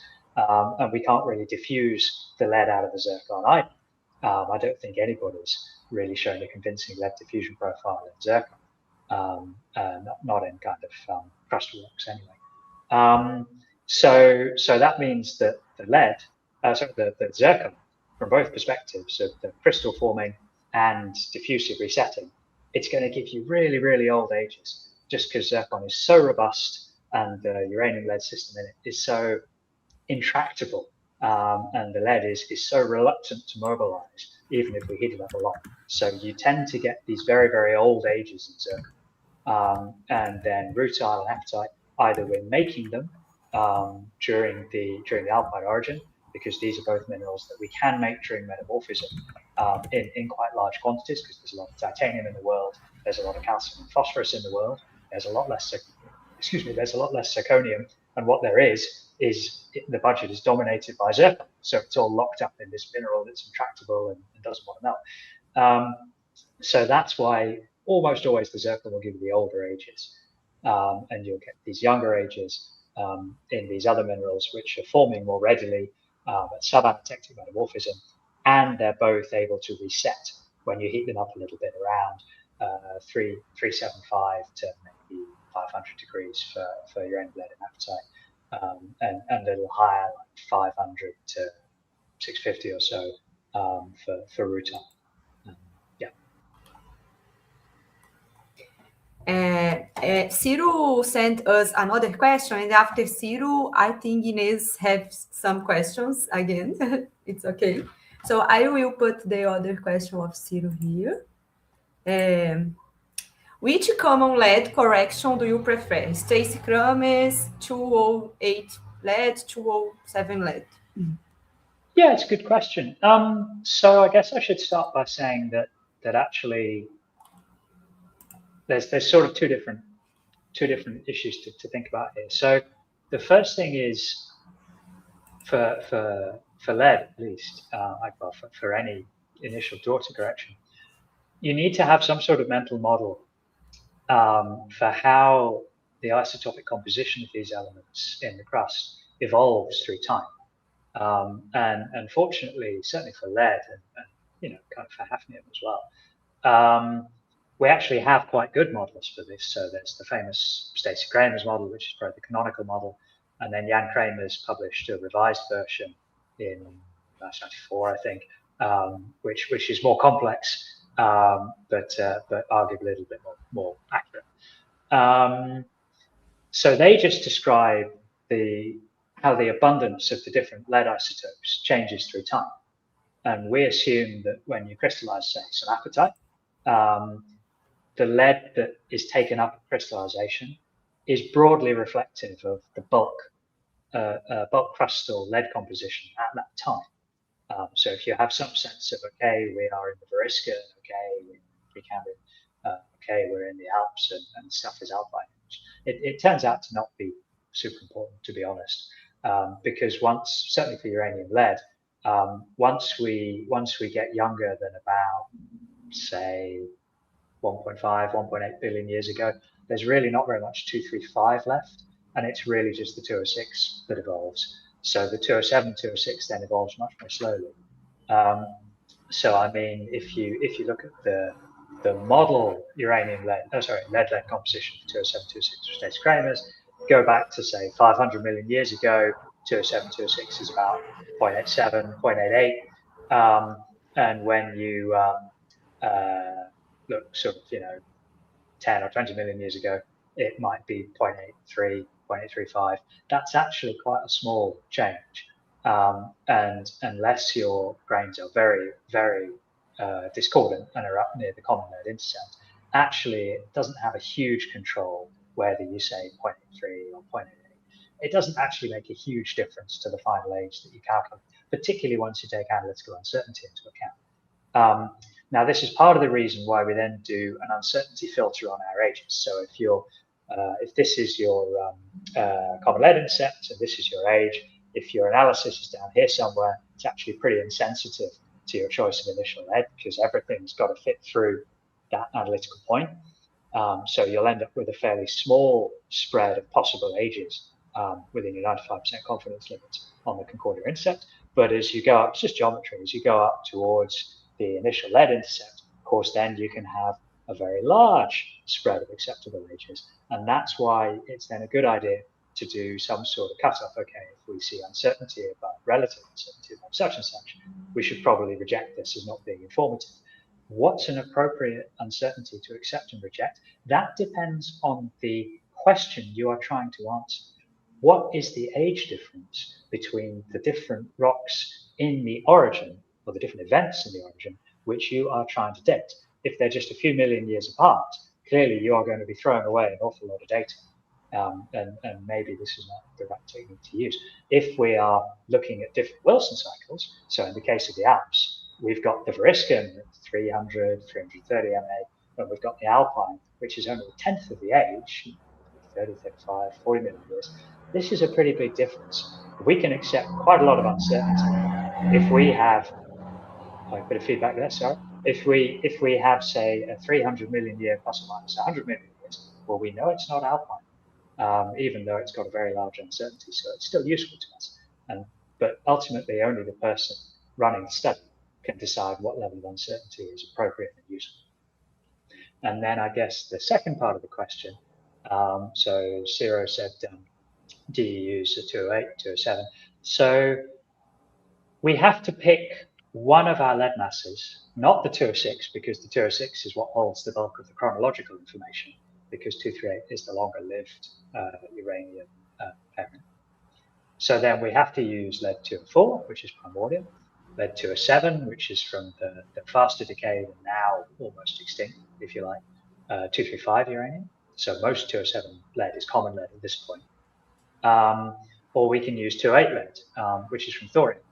And we can't really diffuse the lead out of the zircon either. I don't think anybody's really shown a convincing lead diffusion profile in zircon, not in kind of crustal rocks anyway. So that means that the lead, the zircon, from both perspectives of the crystal forming and diffusive resetting, it's going to give you really, really old ages, just because zircon is so robust and the uranium lead system in it is so intractable, and the lead is so reluctant to mobilize, even if we heat it up a lot. So you tend to get these very, very old ages in zircon. And then rutile and apatite, either we're making them during the alpine origin, because these are both minerals that we can make during metamorphism in quite large quantities, because there's a lot of titanium in the world, there's a lot of calcium and phosphorus in the world, there's a lot less zirconium, and what there is the budget is dominated by zircon, so it's all locked up in this mineral that's intractable and doesn't want to melt. So that's why almost always the zircon will give you the older ages, and you'll get these younger ages in these other minerals, which are forming more readily at subanatectic metamorphism, and they're both able to reset when you heat them up a little bit, around 375 to maybe 500 degrees for uranium, lead, and apatite, and a little higher, like 500 to 650 or so for rutile. Ciro sent us another question, and after Ciro, I think Inez has some questions again. It's okay. So I will put the other question of Ciro here. Which common lead correction do you prefer? Stacy Kramer's 208 lead, 207 lead? Yeah, it's a good question. So I guess I should start by saying that actually there's sort of two different issues to think about here. So the first thing is for lead, at least, for any initial daughter correction, you need to have some sort of mental model for how the isotopic composition of these elements in the crust evolves through time. And unfortunately, certainly for lead and kind of for hafnium as well, we actually have quite good models for this. So there's the famous Stacy Kramer's model, which is probably the canonical model. And then Jan Kramer's published a revised version in 1994, I think, which is more complex, but arguably a little bit more accurate. So they just describe how the abundance of the different lead isotopes changes through time. And we assume that when you crystallize, say, some apatite, the lead that is taken up at crystallization is broadly reflective of the bulk crustal lead composition at that time. So if you have some sense of, okay, we are in the Veriska, okay, we're in Precambrian, okay, we're in the Alps, and stuff is alpine, it turns out to not be super important, to be honest, because certainly for uranium lead, once we get younger than about, say, 1.5, 1.8 billion years ago, there's really not very much 235 left, and it's really just the 206 that evolves. So the 207, 206 then evolves much more slowly. So I mean, if you look at the model lead composition for 207, 206 for Stacy Kramer's, go back to say 500 million years ago, 207, 206 is about 0.87, 0.88, and when you look sort of 10 or 20 million years ago, it might be 0.83, 0.835. That's actually quite a small change. And unless your grains are very, very discordant and are up near the common lead intercept, actually it doesn't have a huge control whether you say 0.83 or 0.88. It doesn't actually make a huge difference to the final age that you calculate, particularly once you take analytical uncertainty into account. Now, this is part of the reason why we then do an uncertainty filter on our ages. So if this is your common lead intercept and this is your age, if your analysis is down here somewhere, it's actually pretty insensitive to your choice of initial lead because everything's got to fit through that analytical point. So you'll end up with a fairly small spread of possible ages within your 95% confidence limits on the Concordia intercept. But as you go up, it's just geometry, as you go up towards the initial lead intercept, of course, then you can have a very large spread of acceptable ages. And that's why it's then a good idea to do some sort of cutoff. Okay, if we see uncertainty about relative uncertainty about such and such, we should probably reject this as not being informative. What's an appropriate uncertainty to accept and reject? That depends on the question you are trying to answer. What is the age difference between the different rocks in the origin, or the different events in the origin, which you are trying to date? If they're just a few million years apart, clearly you are going to be throwing away an awful lot of data. And maybe this is not the right technique to use. If we are looking at different Wilson cycles, so in the case of the Alps, we've got the Veriscan at 300, 330 MA, and we've got the Alpine, which is only a tenth of the age, 30, 35, 40 million years. This is a pretty big difference. We can accept quite a lot of uncertainty. If we have, a bit of feedback there, sorry. If we have, say, a 300 million year plus or minus 100 million years, well, we know it's not Alpine, even though it's got a very large uncertainty, so it's still useful to us. But ultimately, only the person running the study can decide what level of uncertainty is appropriate and useful. And then I guess the second part of the question, so Ciro said, do you use a 208, 207? So we have to pick one of our lead masses, not the 206, because the 206 is what holds the bulk of the chronological information, because 238 is the longer lived uranium parent. So then we have to use lead 204, which is primordial, lead 207, which is from the faster decayed and now almost extinct, if you like, 235 uranium. So most 207 lead is common lead at this point. Or we can use 208 lead, which is from thorium.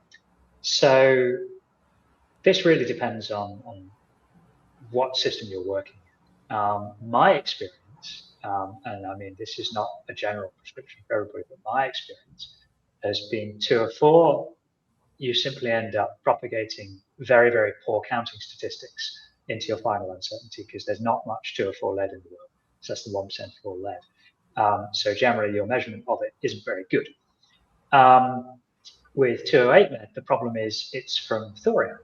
So this really depends on what system you're working in. My experience, and I mean, this is not a general prescription for everybody, but my experience has been 204, you simply end up propagating very, very poor counting statistics into your final uncertainty because there's not much 204 lead in the world. So that's the 1% of all lead. So generally your measurement of it isn't very good. With 208 lead, the problem is it's from thorium.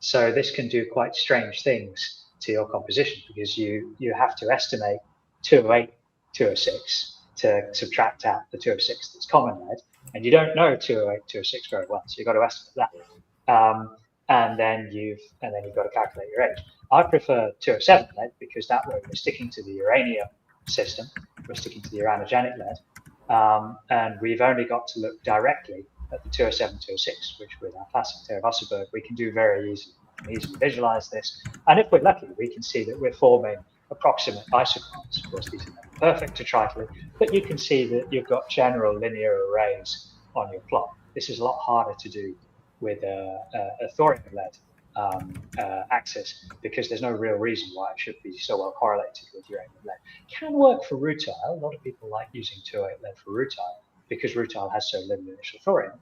So this can do quite strange things to your composition because you have to estimate 208, 206 to subtract out the 206 that's common lead, and you don't know 208, 206 very well, so you've got to estimate that. And then you've got to calculate your age. I prefer 207 lead because that way we're sticking to the uranium system, we're sticking to the uranogenic lead, and we've only got to look directly at the 207, 206, which with our classic Terranes we can do very easily. We can easily visualize this, and if we're lucky, we can see that we're forming approximate isochrones. Of course, these are never perfect tetrically, but you can see that you've got general linear arrays on your plot. This is a lot harder to do with a thorium lead axis because there's no real reason why it should be so well correlated with uranium lead. It can work for rutile. A lot of people like using 208 lead for rutile because rutile has so little initial thorium.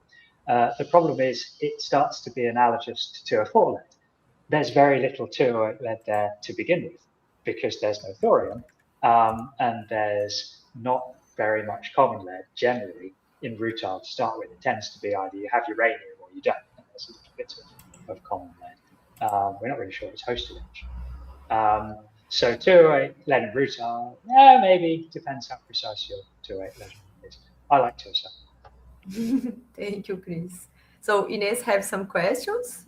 The problem is it starts to be analogous to 204 lead. There's very little 208 lead there to begin with because there's no thorium, and there's not very much common lead generally in rutile to start with. It tends to be either you have uranium or you don't, and there's a little bit of common lead. We're not really sure it's hosted actually. So 208 lead and rutile, yeah, maybe, depends how precise your 208 lead is. I like 207. Thank you, Chris. So Ines have some questions?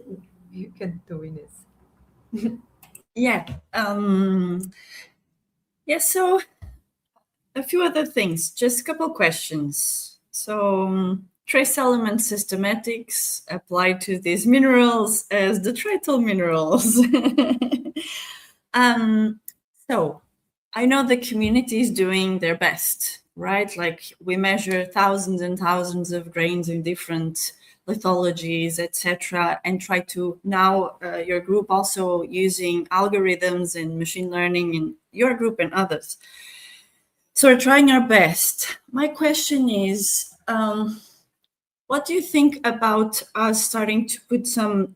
You can do, Ines. Yeah. So a few other things, just a couple questions. So trace element systematics apply to these minerals as detrital minerals. So I know the community is doing their best, right? Like we measure thousands and thousands of grains in different lithologies, etc., and try to now your group also using algorithms and machine learning in your group and others. So we're trying our best. My question is, what do you think about us starting to put some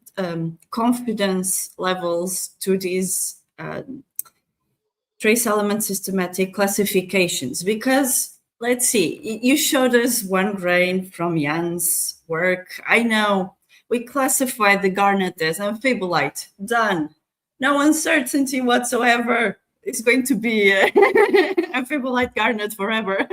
confidence levels to these trace element systematic classifications? Because let's see, you showed us one grain from Jan's work. I know we classified the garnet as amphibolite. Done. No uncertainty whatsoever. It's going to be amphibolite garnet forever.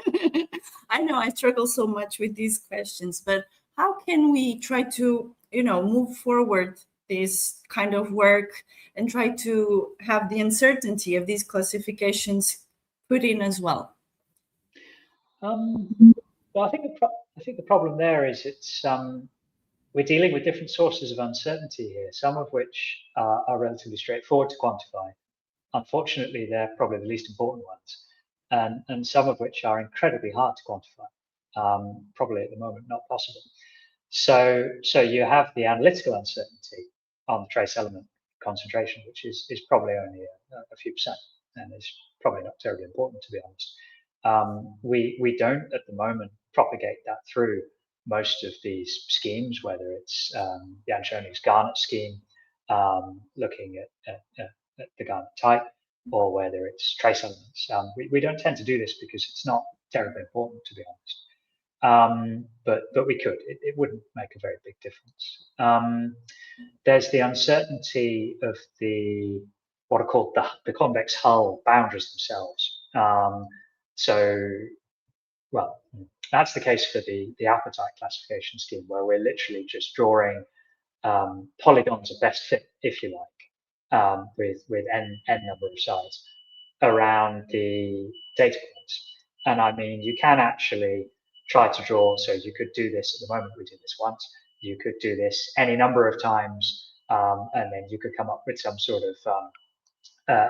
I know I struggle so much with these questions, but how can we try to, move forward this kind of work and try to have the uncertainty of these classifications put in as well? Well, I think the problem there is it's we're dealing with different sources of uncertainty here, some of which are relatively straightforward to quantify. Unfortunately, they're probably the least important ones, and some of which are incredibly hard to quantify, probably at the moment not possible. So you have the analytical uncertainty on the trace element concentration, which is probably only a few percent, and is probably not terribly important, to be honest. We don't at the moment propagate that through most of these schemes, whether it's Jan Schoning's garnet scheme, looking at the garnet type, or whether it's trace elements. We don't tend to do this because it's not terribly important, to be honest. But we could. It wouldn't make a very big difference. There's the uncertainty of what are called the convex hull boundaries themselves. Well, that's the case for the apatite classification scheme, where we're literally just drawing polygons of best fit, if you like, with n number of sides around the data points. And I mean, you can actually try to draw, so you could do this at the moment, we did this once, you could do this any number of times, and then you could come up with some sort of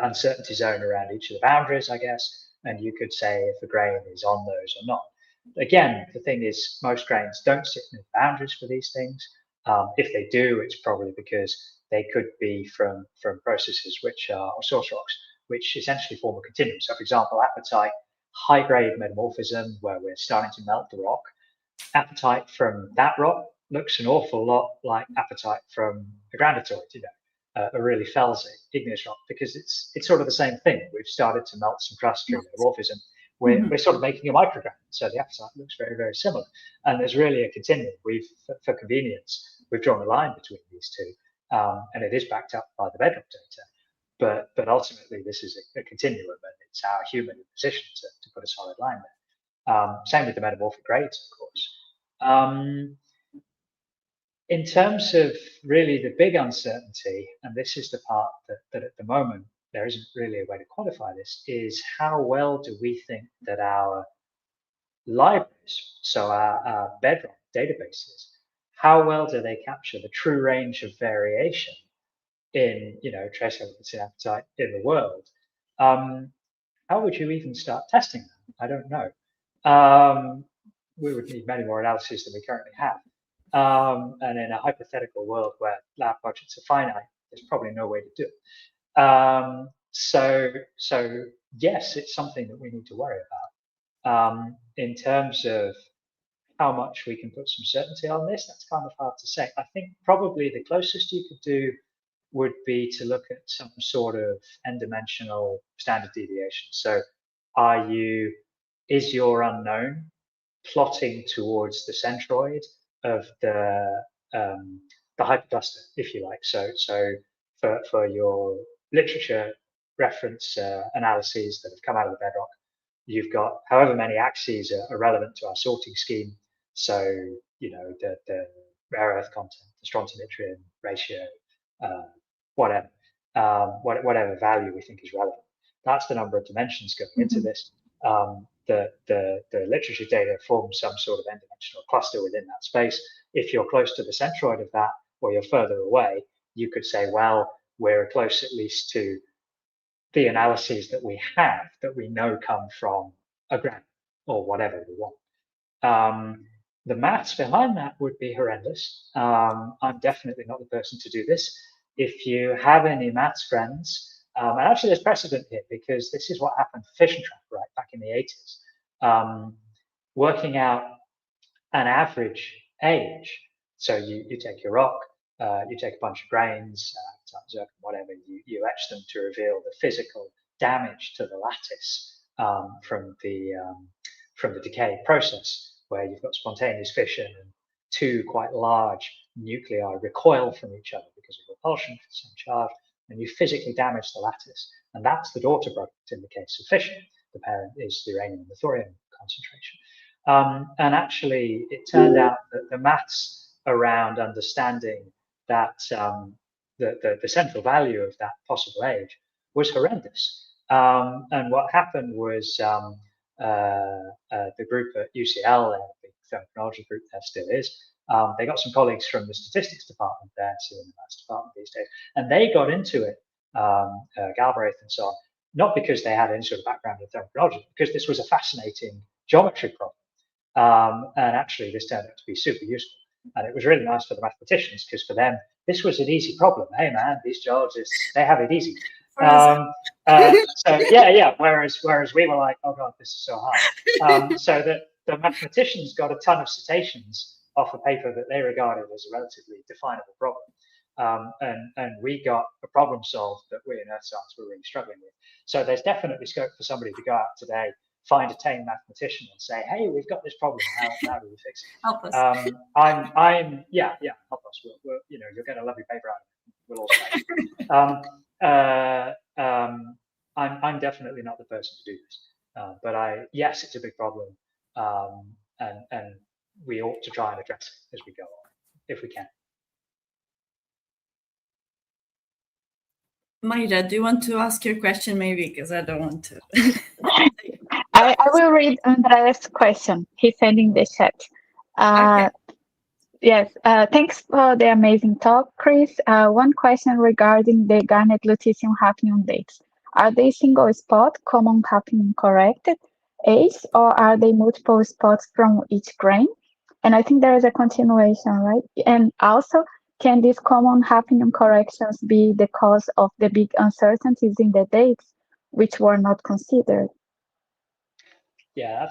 uncertainty zone around each of the boundaries, I guess, and you could say if a grain is on those or not. Again, the thing is, most grains don't sit in the boundaries for these things. If they do, it's probably because they could be from processes which are source rocks, which essentially form a continuum. So, for example, apatite, high-grade metamorphism, where we're starting to melt the rock. Apatite from that rock looks an awful lot like apatite from a granitoid, a really felsic igneous rock, because it's sort of the same thing. We've started to melt some crust through metamorphism. We're sort of making a microgranite, so the apatite looks very, very similar. And there's really a continuum. For convenience, we've drawn a line between these two, and it is backed up by the bedrock data. But ultimately, this is a continuum, and it's our human position to put a solid line there. Same with the metamorphic grades, of course. In terms of really the big uncertainty, and this is the part that at the moment there isn't really a way to quantify this, is how well do we think that our libraries, so our bedrock databases, how well do they capture the true range of variation in, trace elements in appetite in the world? How would you even start testing them? I don't know. We would need many more analyses than we currently have. And in a hypothetical world where lab budgets are finite, there's probably no way to do it. So yes, it's something that we need to worry about. In terms of how much we can put some certainty on this, that's kind of hard to say. I think probably the closest you could do would be to look at some sort of n-dimensional standard deviation. So is your unknown plotting towards the centroid of the hypercluster, if you like? So for your literature reference analyses that have come out of the bedrock, you've got however many axes are relevant to our sorting scheme. So, the rare earth content, the strontium-yttrium ratio, whatever value we think is relevant. That's the number of dimensions going into this. The literature data forms some sort of n-dimensional cluster within that space. If you're close to the centroid of that, or you're further away, you could say, well, we're close at least to the analyses that we have that we know come from a grant or whatever we want. The maths behind that would be horrendous. I'm definitely not the person to do this. If you have any maths friends, and actually there's precedent here because this is what happened for Fish and Trap right back in the 80s. Working out an average age. So you take your rock, you take a bunch of grains, zircon, whatever, you etch them to reveal the physical damage to the lattice from the decay process, where you've got spontaneous fission and two quite large nuclei recoil from each other because of repulsion for the same charge, and you physically damage the lattice. And that's the daughter product in the case of fission. The parent is the uranium and the thorium concentration. And actually, it turned out that the maths around understanding that the central value of that possible age was horrendous. And what happened was the group at UCL, the thermochronology group there still is, they got some colleagues from the statistics department there, so in the maths department these days, and they got into it, Galbraith and so on, not because they had any sort of background in thermochronology, because this was a fascinating geometry problem. And actually, this turned out to be super useful. And it was really nice for the mathematicians, because for them, this was an easy problem. Hey, man, these geologists, they have it easy. So yeah. Whereas we were like, oh god, this is so hard. So that the mathematicians got a ton of citations off a paper that they regarded as a relatively definable problem, and we got a problem solved that we in earth science were really struggling with. So there's definitely scope for somebody to go out today, find a tame mathematician, and say, hey, we've got this problem. How do we fix it? Help us. Help us. You'll get a lovely paper out of it. We'll all say. I'm definitely not the person to do this, but yes, it's a big problem, and we ought to try and address it as we go on, if we can. Mayra, do you want to ask your question maybe? Because I don't want to. I will read Andrea's question. He said in the chat. Okay. Yes, thanks for the amazing talk, Chris. One question regarding the garnet lutetium hafnium dates. Are they single spot, common hafnium corrected age, or are they multiple spots from each grain? And I think there is a continuation, right? And also, can these common hafnium corrections be the cause of the big uncertainties in the dates, which were not considered? Yeah,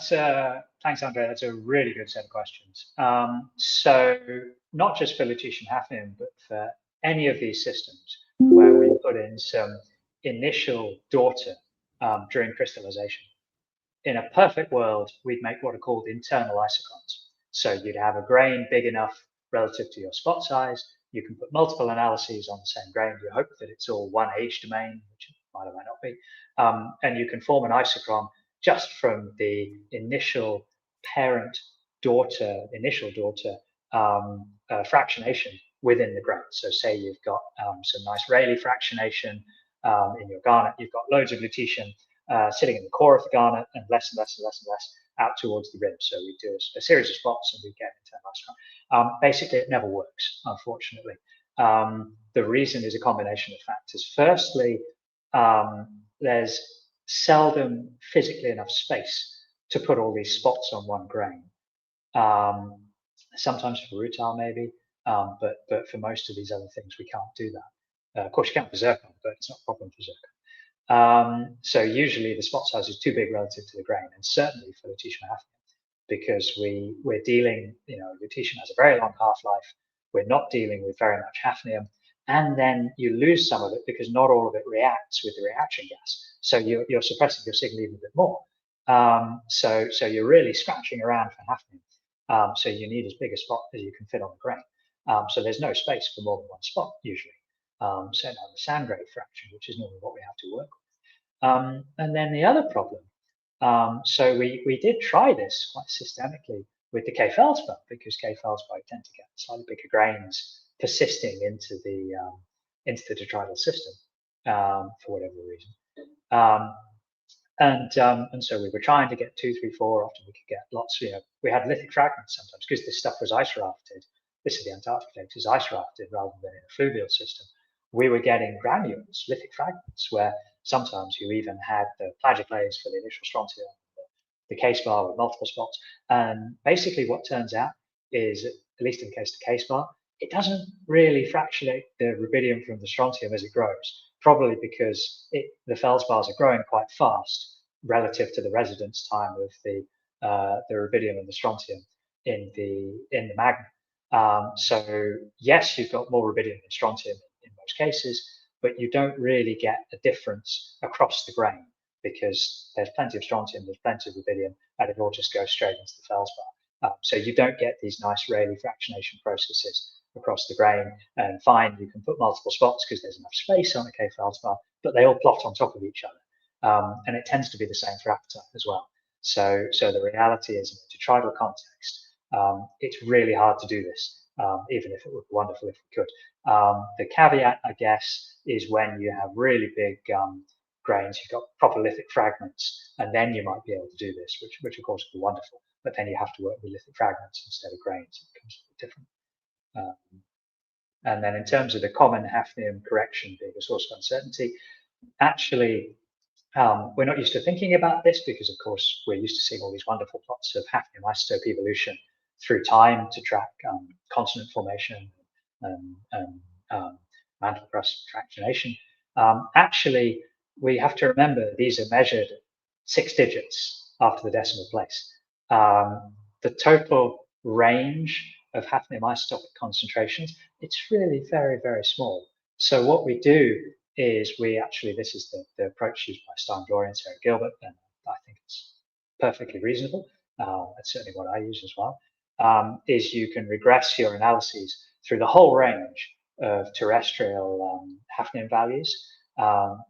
thanks, Andrea. That's a really good set of questions. So not just for lutetium hafnium, but for any of these systems where we put in some initial daughter during crystallization. In a perfect world, we'd make what are called internal isochrons. So you'd have a grain big enough relative to your spot size. You can put multiple analyses on the same grain. You hope that it's all one age domain, which might or might not be. And you can form an isochron just from the initial initial daughter fractionation within the grain. So say you've got some nice Rayleigh fractionation in your garnet, you've got loads of lutetium sitting in the core of the garnet and less and less and less and less out towards the rim. So we do a series of spots and we get internalized. Basically, it never works, unfortunately. The reason is a combination of factors. Firstly, there's seldom physically enough space to put all these spots on one grain. Sometimes for rutile maybe, but for most of these other things we can't do that. Of course you can for zircon, but it's not a problem for zircon. So usually the spot size is too big relative to the grain, and certainly for lutetium hafnium, because we're dealing, lutetium has a very long half-life. We're not dealing with very much hafnium, and then you lose some of it because not all of it reacts with the reaction gas. So you're suppressing your signal even a bit more. So you're really scratching around for hafnium. So you need as big a spot as you can fit on the grain. So there's no space for more than one spot usually. Certainly on the sand grade fraction, which is normally what we have to work with. And then the other problem, so we did try this quite systemically with the K-feldspar, because K-feldspar tend to get slightly bigger grains persisting into the detrital system for whatever reason. And so we were trying to get 2, 3, 4. Often we could get lots. We had lithic fragments sometimes because this stuff was ice rafted. This is the Antarctic plate, is ice rafted rather than in a fluvial system. We were getting granules, lithic fragments, where sometimes you even had the plagioclase for the initial strontium, the K-spar with multiple spots. And basically what turns out is, at least in the case of the K-spar, it doesn't really fractionate the rubidium from the strontium as it grows, probably because the feldspars are growing quite fast relative to the residence time of the rubidium and the strontium in the magma. So yes, you've got more rubidium than strontium in most cases, but you don't really get a difference across the grain because there's plenty of strontium, there's plenty of rubidium, and it all just goes straight into the feldspar. So you don't get these nice Rayleigh fractionation processes across the grain. And fine, you can put multiple spots because there's enough space on a K-feldspar, but they all plot on top of each other. And it tends to be the same for apatite as well. So the reality is, in a detrital context, it's really hard to do this, even if it would be wonderful if we could. The caveat, I guess, is when you have really big grains, you've got proper lithic fragments, and then you might be able to do this, which of course would be wonderful. But then you have to work with lithic fragments instead of grains. It becomes a bit different. And then in terms of the common hafnium correction being a source of uncertainty, actually, we're not used to thinking about this because, of course, we're used to seeing all these wonderful plots of hafnium isotope evolution through time to track continent formation and mantle crust fractionation. Actually, we have to remember these are measured 6 digits after the decimal place. The total range of hafnium isotopic concentrations, it's really very, very small. So what we do is this is the approach used by Stein Gloria and Sarah Gilbert, and I think it's perfectly reasonable. That's certainly what I use as well, is you can regress your analyses through the whole range of terrestrial hafnium values.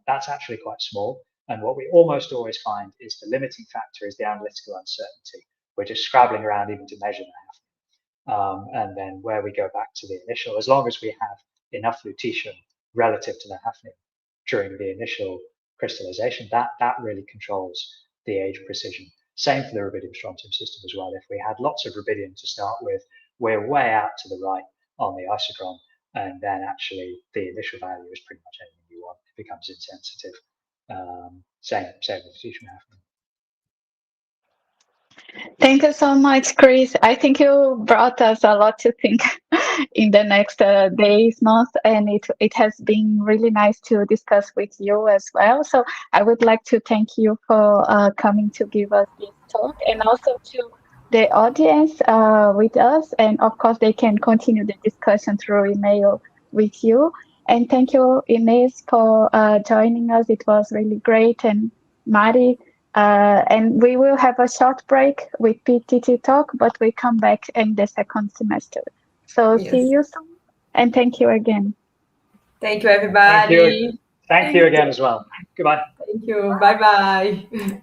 That's actually quite small. And what we almost always find is the limiting factor is the analytical uncertainty. We're just scrabbling around even to measure the hafnium. And then where we go back to the initial, as long as we have enough lutetium relative to the hafnium during the initial crystallization, that really controls the age precision. Same for the rubidium strontium system as well. If we had lots of rubidium to start with, we're way out to the right on the isochron, and then actually the initial value is pretty much anything you want. It becomes insensitive. Same with lutetium hafnium. Thank you so much, Chris. I think you brought us a lot to think in the next days, months, and it has been really nice to discuss with you as well. So I would like to thank you for coming to give us this talk, and also to the audience with us. And of course, they can continue the discussion through email with you. And thank you, Inés, for joining us. It was really great. And Mari, and we will have a short break with PTT Talk, but we come back in the second semester. So Yes. see you soon, and thank you again. Thank you, everybody. Thank you again as well. Goodbye. Thank you. Bye-bye.